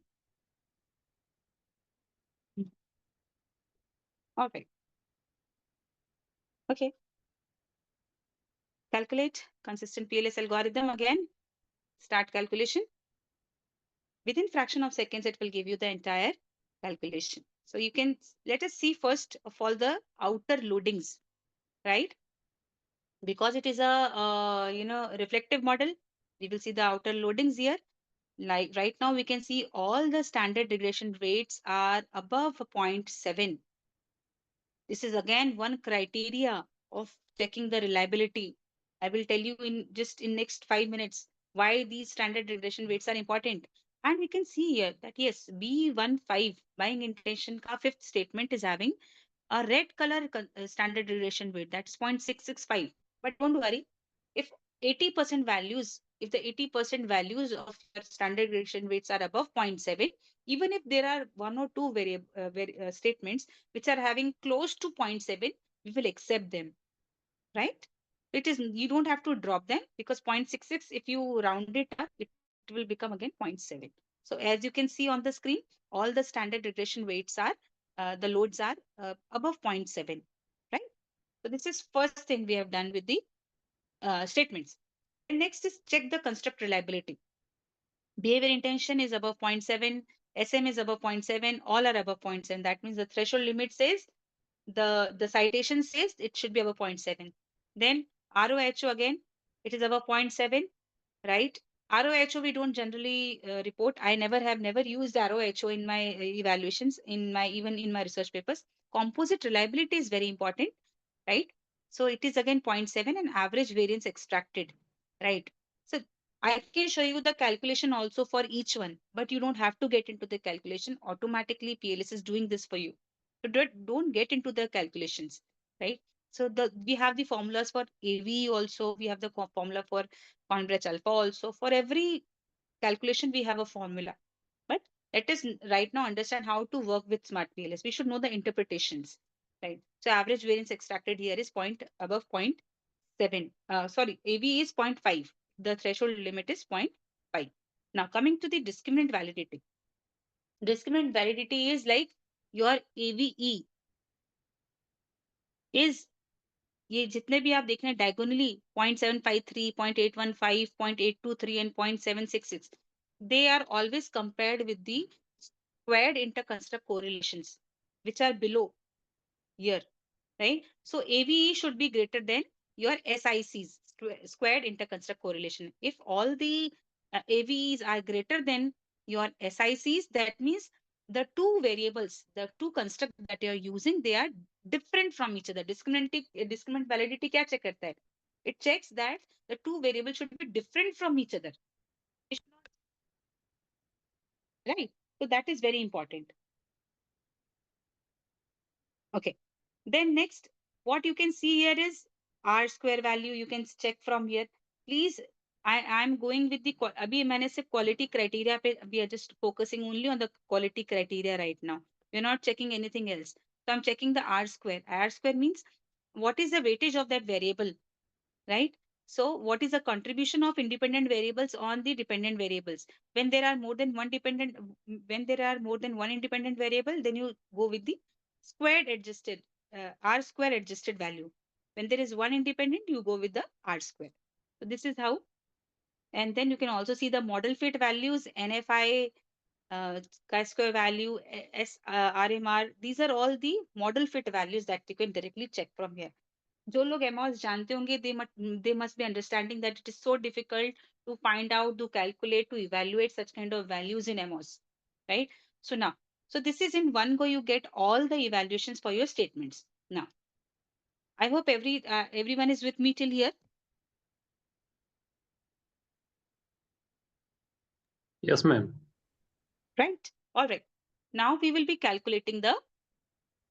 All right. Okay. Calculate consistent PLS algorithm again. Start calculation. Within fraction of seconds, it will give you the entire calculation. So you can, let us see first of all the outer loadings, right? Because it is a, reflective model, we will see the outer loadings here. Like right now, we can see all the standard regression rates are above 0.7. This is again one criteria of checking the reliability. I will tell you in just in next 5 minutes why these standard regression weights are important. And we can see here that yes, B15 buying intention ka fifth statement is having a red color standard regression weight, that's 0.665. But don't worry, if 80% values, if the 80% values of your standard regression weights are above 0.7, even if there are one or two statements which are having close to 0.7, we will accept them, right? It is, you don't have to drop them, because 0.66, if you round it up, it will become again 0.7. So as you can see on the screen, all the standard regression weights are, the loads are above 0.7, right? So this is first thing we have done with the statements. And next is check the construct reliability. Behavior intention is above 0.7, SM is above 0.7, all are above 0.7. That means the threshold limit says, the citation says it should be above 0.7. Then ROHO again, it is above 0.7, right? ROHO we don't generally report. I never used ROHO in my evaluations, even in my research papers. Composite reliability is very important, right? So it is again 0.7 and average variance extracted, right? So I can show you the calculation also for each one, but you don't have to get into the calculation. Automatically PLS is doing this for you. So don't get into the calculations, right? So we have the formulas for AV also. We have the formula for Conbrach alpha also. For every calculation, we have a formula. But let us right now understand how to work with Smart PLS. We should know the interpretations, right? So average variance extracted here is above 0.7. Sorry, AV is 0.5. The threshold limit is 0.5. Now coming to the discriminant validity. Discriminant validity is like your AVE is, ये जितने भी आप देख रहे हैं diagonally 0.753, 0.815, 0.823 and 0.766, they are always compared with the squared interconstruct correlations, which are below here, right? So AVE should be greater than your SICs, squared interconstruct correlation. If all the AVEs are greater than your SICs, that means the two variables, the two constructs that you're using, they are different from each other. Discriminant validity kya check karta hai? It checks that the two variables should be different from each other. Right? So that is very important. Okay. Then next, what you can see here is R square value. You can check from here. Please, I'm going with the, abhi maine sirf quality criteria pe, we are just focusing only on the quality criteria right now. We're not checking anything else. So I'm checking the R square. R square means what is the weightage of that variable, right? So what is the contribution of independent variables on the dependent variables? When there are more than one independent variable, then you go with the squared adjusted, R square adjusted value. When there is one independent, you go with the R square. So this is how. And then you can also see the model fit values, NFI, chi-square value, RMR. These are all the model fit values that you can directly check from here. जो लोग MOS जानते होंगे they must be understanding that it is so difficult to find out, to calculate, to evaluate such kind of values in MOS, right? So now, so this is in one go, you get all the evaluations for your statements. Now, I hope everyone is with me till here.
Yes, ma'am.
Right? All right. Now we will be calculating the,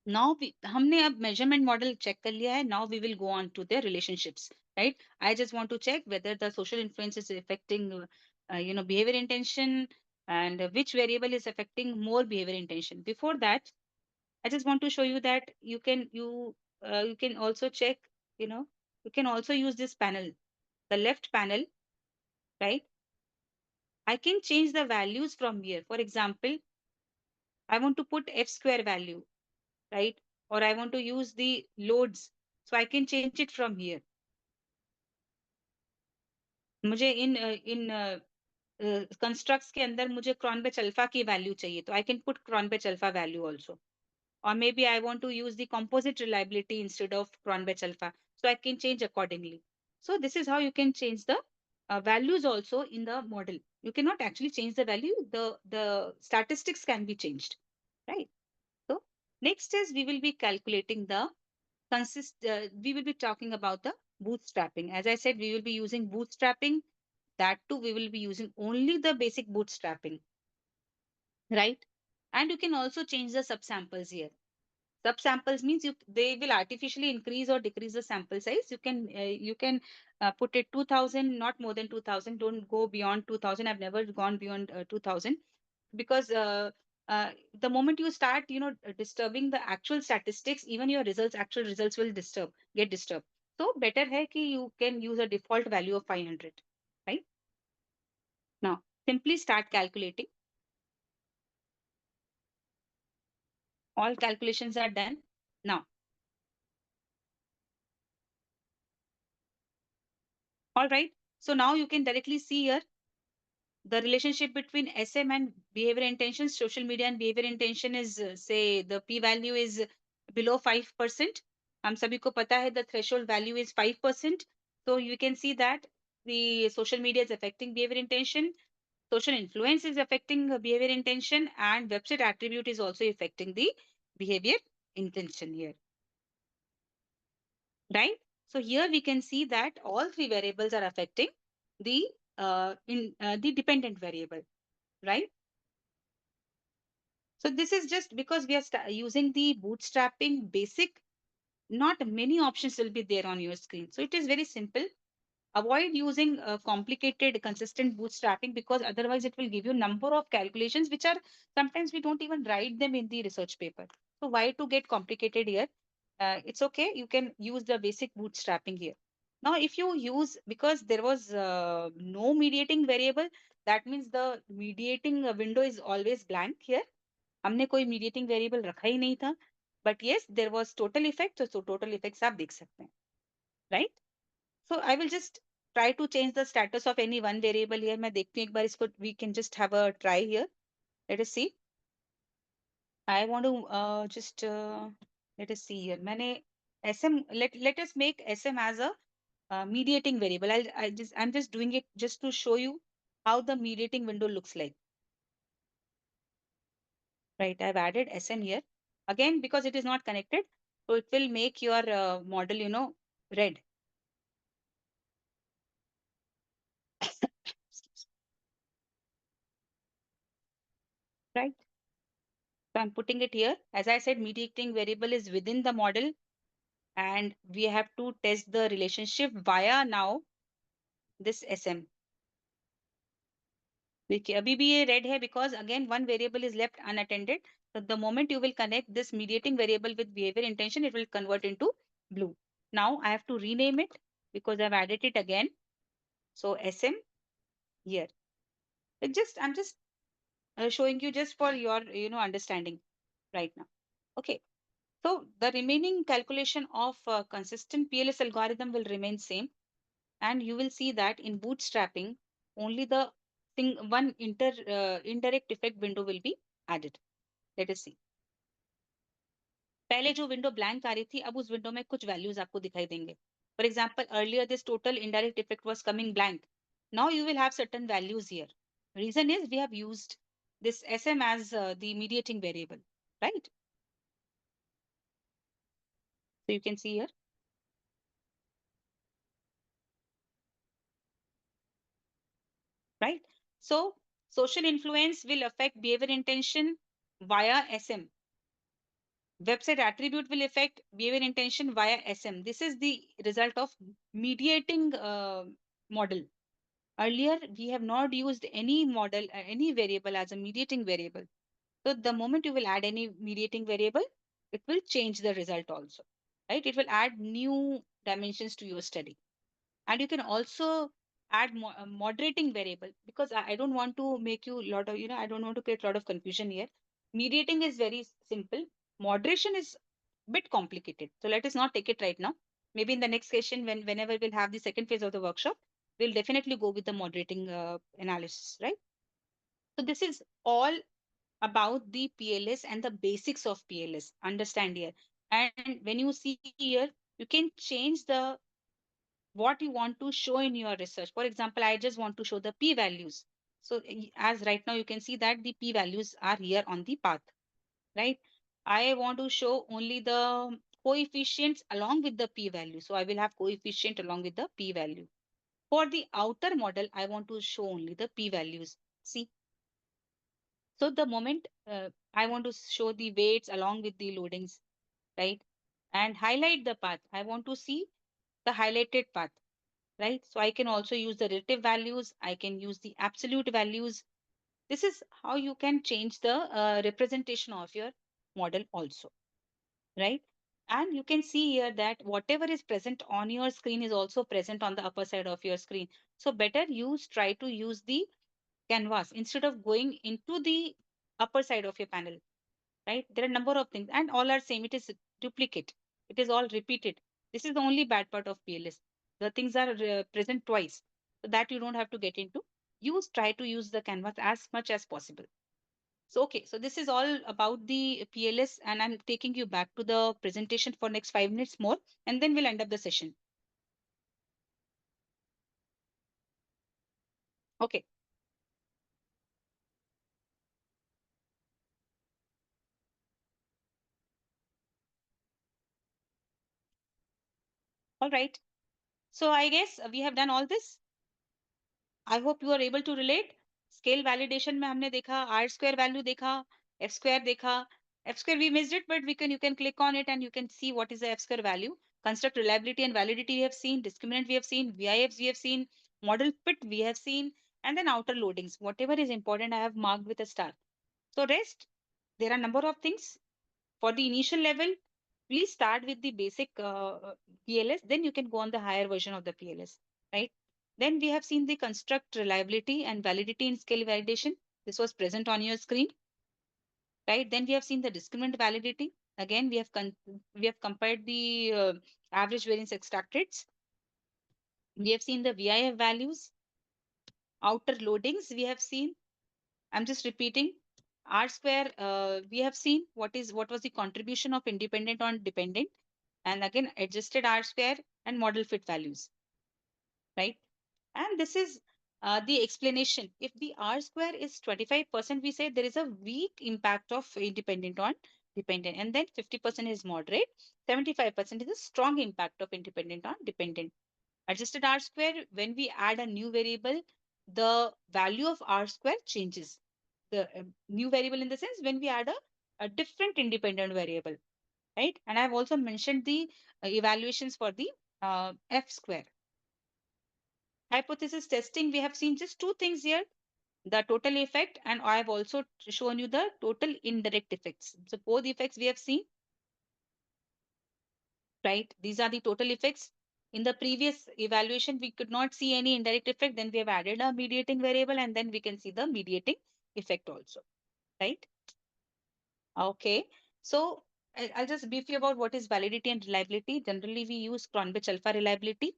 हमने अब measurement model check कर लिया है. Now we will go on to the relationships, right? I just want to check whether the social influence is affecting, behavior intention, and which variable is affecting more behavior intention. Before that, I just want to show you that you can also check, you can also use this panel, the left panel, right? I can change the values from here. For example, I want to put F square value, right? Or I want to use the loads. So I can change it from here. मुझे in constructs के अंदर मुझे cron-batch alpha की value चाहिए, तो I can put cron-batch alpha value also. Or maybe I want to use the composite reliability instead of cron-batch alpha, so I can change accordingly. So this is how you can change the values also in the model. You cannot actually change the value. The statistics can be changed, right? So next is we will be calculating the we will be talking about the bootstrapping. As I said, we will be using bootstrapping. That too, we will be using only the basic bootstrapping, right? And you can also change the subsamples here. Subsamples means they will artificially increase or decrease the sample size. You can put it 2000, not more than 2000. Don't go beyond 2000. I've never gone beyond 2000 because the moment you start, disturbing the actual statistics, even your actual results will get disturbed. So better hai ki you can use a default value of 500, right? Now simply start calculating. All calculations are done. Now, all right. So now you can directly see here the relationship between SM and behavior intention. Social media and behavior intention is, say, the p-value is below 5%. हम सभी को पता है the threshold value is 5%. So you can see that the social media is affecting behavior intention. Social influence is affecting behavior intention, and website attribute is also affecting the behavior intention here, right? So here we can see that all three variables are affecting the the dependent variable, right? So this is just because we are using the bootstrapping basic. Not many options will be there on your screen. So it is very simple. Avoid using complicated consistent bootstrapping, because otherwise it will give you number of calculations which are sometimes we don't even write them in the research paper. So why to get complicated here? It's okay. You can use the basic bootstrapping here. Now, if you use, because there was no mediating variable, that means the mediating window is always blank here. हमने कोई mediating variable रखा ही नहीं था. But yes, there was total effect. So total effects आप देख सकते हैं, right? So I will just try to change the status of any one variable here. मैं देखती हूँ एक बार इसको. We can just have a try here. Let us see. I want to just let us see here. मैंने SM, let us make SM as a mediating variable. I'm just doing it just to show you how the mediating window looks like. Right, I've added SM here. Again, because it is not connected, so it will make your model, red. Right. So I'm putting it here. As I said, mediating variable is within the model, and we have to test the relationship via now this SM. देखिए अभी भी ये red है because again one variable is left unattended. So the moment you will connect this mediating variable with behavior intention, it will convert into blue. Now I have to rename it because I've added it again. So SM here. I'm just showing you just for your understanding right now. Okay. So the remaining calculation of consistent PLS algorithm will remain same, and you will see that in bootstrapping only the one indirect effect window will be added. Let us see. पहले जो window blank आ रही थी, अब उस window में कुछ values आपको दिखाई देंगे. For example, earlier this total indirect effect was coming blank. Now you will have certain values here. Reason is we have used this SM as the mediating variable, right? So you can see here. Right? So social influence will affect behavior intention via SM. Website attribute will affect behavior intention via SM. This is the result of mediating model. Earlier, we have not used any model, any variable as a mediating variable. So the moment you will add any mediating variable, it will change the result also, right? It will add new dimensions to your study. And you can also add moderating variable, because I don't want to make you a lot of, I don't want to create a lot of confusion here. Mediating is very simple. Moderation is a bit complicated. So let us not take it right now. Maybe in the next session, whenever we'll have the second phase of the workshop, we'll definitely go with the moderating analysis, right? So this is all about the PLS and the basics of PLS. Understand here. And when you see here, you can change the what you want to show in your research. For example, I just want to show the p values. So as right now you can see that the p values are here on the path, right? I want to show only the coefficients along with the p value. So I will have coefficient along with the p value. For the outer model, I want to show only the p values. See, so the moment I want to show the weights along with the loadings, right? And highlight the path. I want to see the highlighted path, right? So I can also use the relative values. I can use the absolute values. This is how you can change the representation of your model also, right? And you can see here that whatever is present on your screen is also present on the upper side of your screen. So better try to use the canvas instead of going into the upper side of your panel, right? There are a number of things and all are same. It is duplicate. It is all repeated. This is the only bad part of PLS. The things are present twice, so that you don't have to get into. Try to use the canvas as much as possible. So, okay, so this is all about the PLS and I'm taking you back to the presentation for next 5 minutes more, and then we'll end up the session. Okay. All right. So I guess we have done all this. I hope you are able to relate. Scale validation में हमने देखा, R square value देखा, F square देखा. F square we missed it, but you can click on it and you can see what is the F square value. Construct reliability and validity we have seen, discriminant we have seen, VIFs we have seen, model fit we have seen, and then outer loadings. Whatever is important, I have marked with a star. So rest, there are a number of things. For the initial level, please start with the basic PLS, then you can go on the higher version of the PLS, right? Then we have seen the construct reliability and validity in scale validation. This was present on your screen, right? Then we have seen the discriminant validity. Again, we have compared the average variance extract rates. We have seen the VIF values, outer loadings we have seen. I'm just repeating. R square, we have seen what was the contribution of independent on dependent, and again adjusted R square and model fit values, right? And this is the explanation. If the R square is 25%, we say there is a weak impact of independent on dependent, and then 50% is moderate, 75% is a strong impact of independent on dependent. Adjusted R square, when we add a new variable, the value of R square changes. The new variable in the sense when we add a different independent variable, right? And I've also mentioned the evaluations for the F square. Hypothesis testing, we have seen just two things here, the total effect, and I have also shown you the total indirect effects. So both effects we have seen, right? These are the total effects. In the previous evaluation, we could not see any indirect effect. Then we have added a mediating variable, and then we can see the mediating effect also, right? Okay. So I'll just brief you about what is validity and reliability. Generally, we use Cronbach alpha reliability,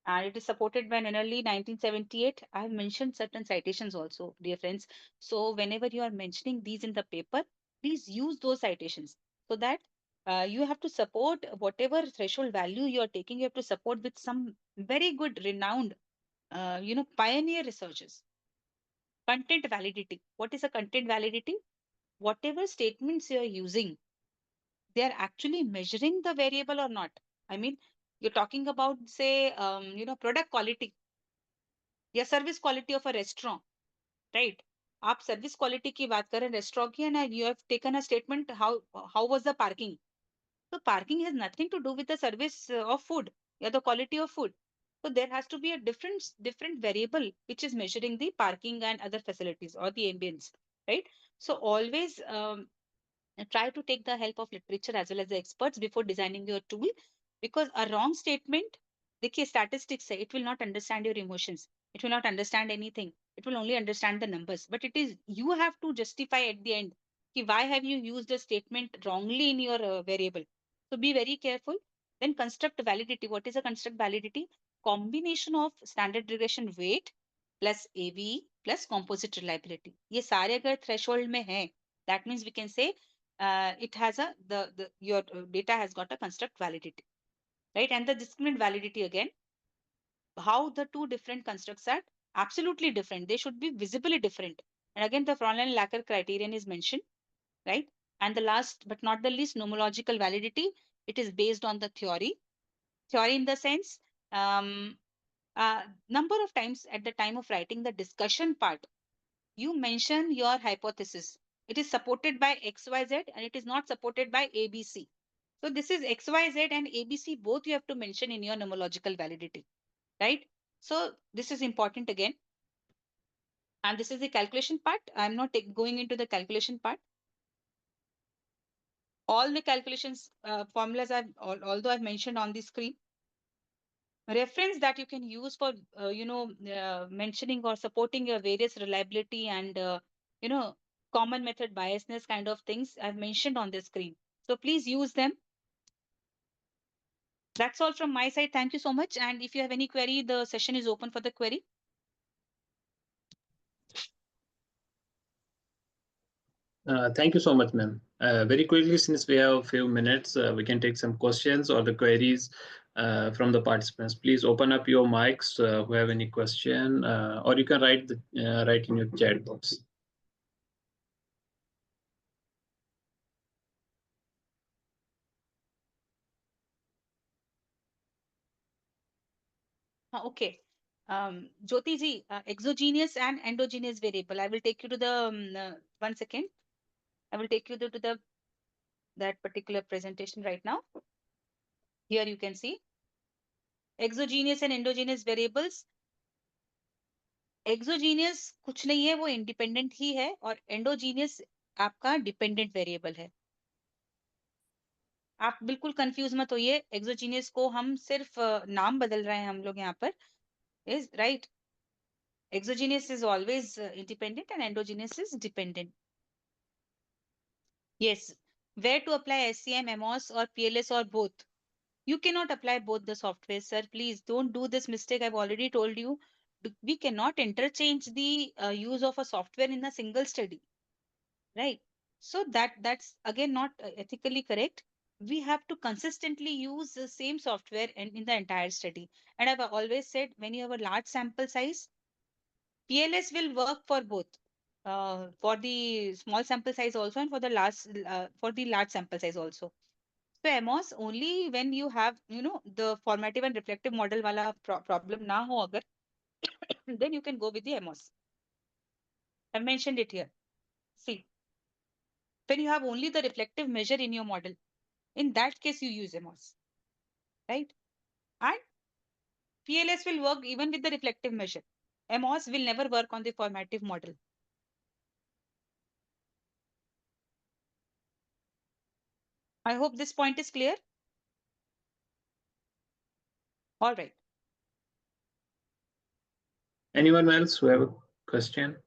and it is supported by an early 1978. I have mentioned certain citations also, dear friends. So whenever you are mentioning these in the paper, please use those citations so that you have to support whatever threshold value you are taking. You have to support with some very good, renowned, pioneer researchers. Content validity. What is a content validity? Whatever statements you are using, they are actually measuring the variable or not. I mean, you're talking about, say, product quality, या service quality of a restaurant, right? आप service quality की बात करें restaurant की, and you have taken a statement, how was the parking? So parking has nothing to do with the service of food or the quality of food. So there has to be a different variable which is measuring the parking and other facilities or the ambience, right? So always try to take the help of literature as well as the experts before designing your tool, because a wrong statement, देखिए statistics say, it will not understand your emotions, it will not understand anything, it will only understand the numbers, but it is you have to justify at the end कि why have you used a statement wrongly in your variable. So be very careful. Then construct validity. What is a construct validity? combination of standard deviation weight plus AVE plus composite reliability. ये सारे अगर threshold में है, that means we can say it has a your data has got a construct validity, right? And the discriminant validity again, how the two different constructs are absolutely different. They should be visibly different. And again, the Frontline lacquer criterion is mentioned, right? And the last but not the least, nomological validity. It is based on the theory. Theory in the sense, number of times at the time of writing the discussion part, you mention your hypothesis. It is supported by XYZ and it is not supported by ABC. So this is XYZ and ABC, both you have to mention in your nomological validity, right? So this is important again. And this is the calculation part. I'm not going into the calculation part. All the calculations formulas although I've mentioned on the screen. Reference that you can use for mentioning or supporting your various reliability and common method biasness kind of things I've mentioned on the screen. So please use them. That's all from my side. Thank you so much. And if you have any query, the session is open for the query.
Thank you so much, ma'am. Very quickly, since we have a few minutes, we can take some questions or the queries from the participants. Please open up your mics who have any question, or you can write in your chat box.
Okay. Jyoti ji, exogenous and endogenous variable. I will take you to the 1 second. I will take you to that particular presentation right now. Here you can see exogenous and endogenous variables. Exogenous कुछ नहीं है, वो independent ही है, और endogenous आपका dependent variable है. आप बिल्कुल कंफ्यूज मत होइए. एक्सोजीनियस को हम सिर्फ नाम बदल रहे हैं हम लोग यहाँ पर. Is right. Exogenous is always independent and endogenous is dependent. Yes. Where to apply SCM, MOS or PLS or both? You cannot apply both the software, sir. Please don't do this mistake. I've already told you. We cannot interchange the use of a software in a single study. Right. So that's again not ethically correct. We have to consistently use the same software in the entire study. And I've always said, when you have a large sample size, PLS will work for both. For the small sample size also, and for the large sample size also. So MOS only when you have, the formative and reflective model wala problem na ho agar, then you can go with the MOS. I mentioned it here. See, when you have only the reflective measure in your model, in that case you use MOS, right? And PLS will work even with the reflective measure. MOS will never work on the formative model. I hope this point is clear. All right.
Anyone else who have a question?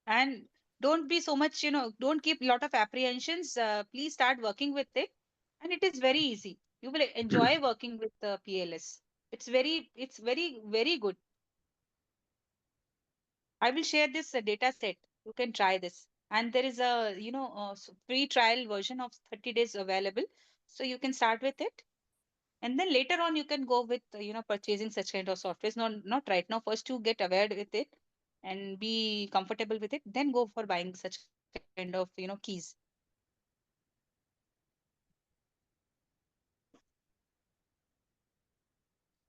And don't be so much, don't keep a lot of apprehensions. Please start working with it. And it is very easy. You will enjoy working with the PLS. It's very, very good. I will share this data set. You can try this. And there is a, free trial version of 30 days available. So you can start with it. And then later on, you can go with, purchasing such kind of software. Not right now. First, you get aware with it and be comfortable with it. Then go for buying such kind of, keys.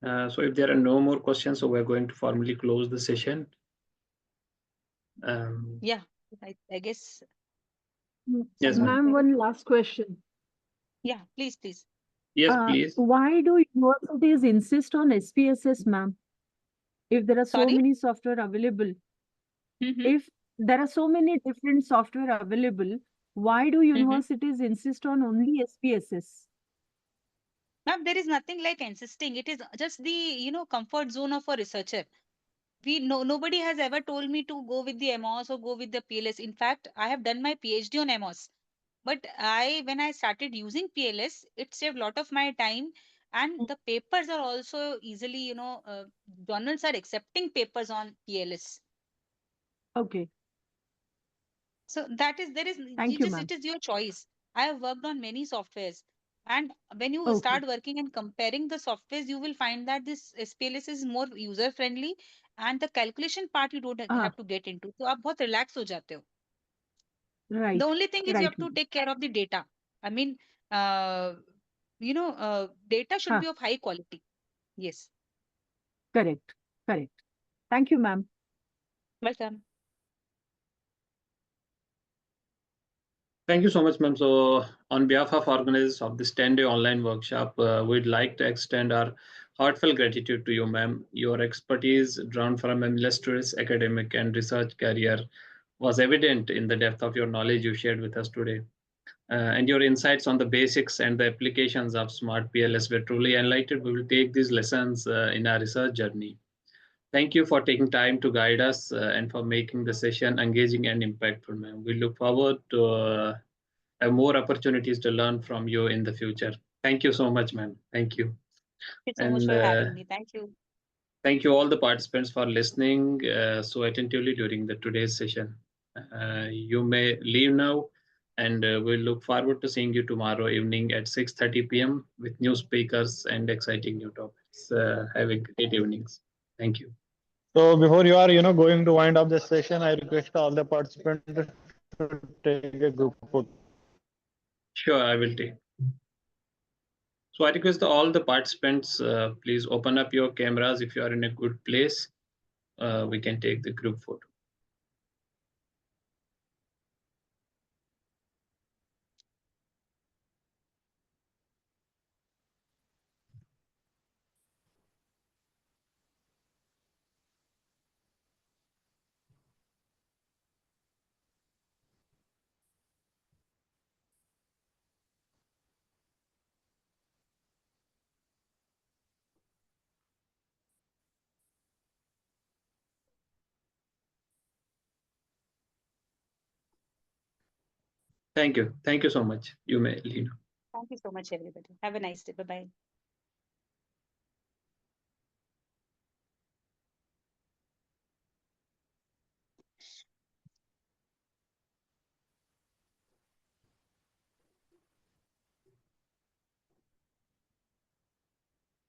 So if there are no more questions, so we're going to formally close the session.
Yeah, I guess.
Yes,
Ma'am, one last question.
Yeah, please.
Yes, please.
Why do universities insist on SPSS, ma'am? If there are so
Sorry?
many software available,
Mm-hmm.
if there are so many different software available, why do universities insist on only SPSS?
Ma'am, there is nothing like insisting. It is just the, comfort zone of a researcher. nobody has ever told me to go with the MOS or go with the PLS. In fact, I have done my PhD on MOS. But when I started using PLS, it saved a lot of my time, and the papers are also easily, journals are accepting papers on PLS.
Okay.
So that is, there is,
Thank you, ma'am.
it is your choice. I have worked on many softwares, and when you
Okay.
start working and comparing the softwares, you will find that this SPLS is more user friendly, and the calculation part you don't
Ah,
have to get into. So आप बहुत relax हो जाते हो.
right.
The only thing is you
Right,
have to
ma'am.
take care of the data. I mean, data should
Huh.
be of high quality. Yes.
Correct. Correct. Thank you, ma'am.
Welcome.
Thank you so much, ma'am. So, on behalf of organizers of this 10-day online workshop, we'd like to extend our heartfelt gratitude to you, ma'am. Your expertise, drawn from an illustrious academic and research career, was evident in the depth of your knowledge you shared with us today. And your insights on the basics and the applications of Smart PLS were truly enlightened. We will take these lessons in our research journey. Thank you for taking time to guide us and for making the session engaging and impactful, ma'am. We look forward to have more opportunities to learn from you in the future. Thank you so much, ma'am. Thank you.
Thank you so much
And
for having me. Thank you.
thank you all the participants for listening so attentively during the today's session. You may leave now, and we'll look forward to seeing you tomorrow evening at 6:30 p.m. with new speakers and exciting new topics. Have a great evenings. Thank you.
So before you are, going to wind up this session, I request all the participants to take a group photo.
Sure, I will take. So I request all the participants, please open up your cameras if you are in a good place. We can take the group photo. Thank you. Thank you so much. You may leave.
Thank you so much, everybody. Have a nice day. Bye bye.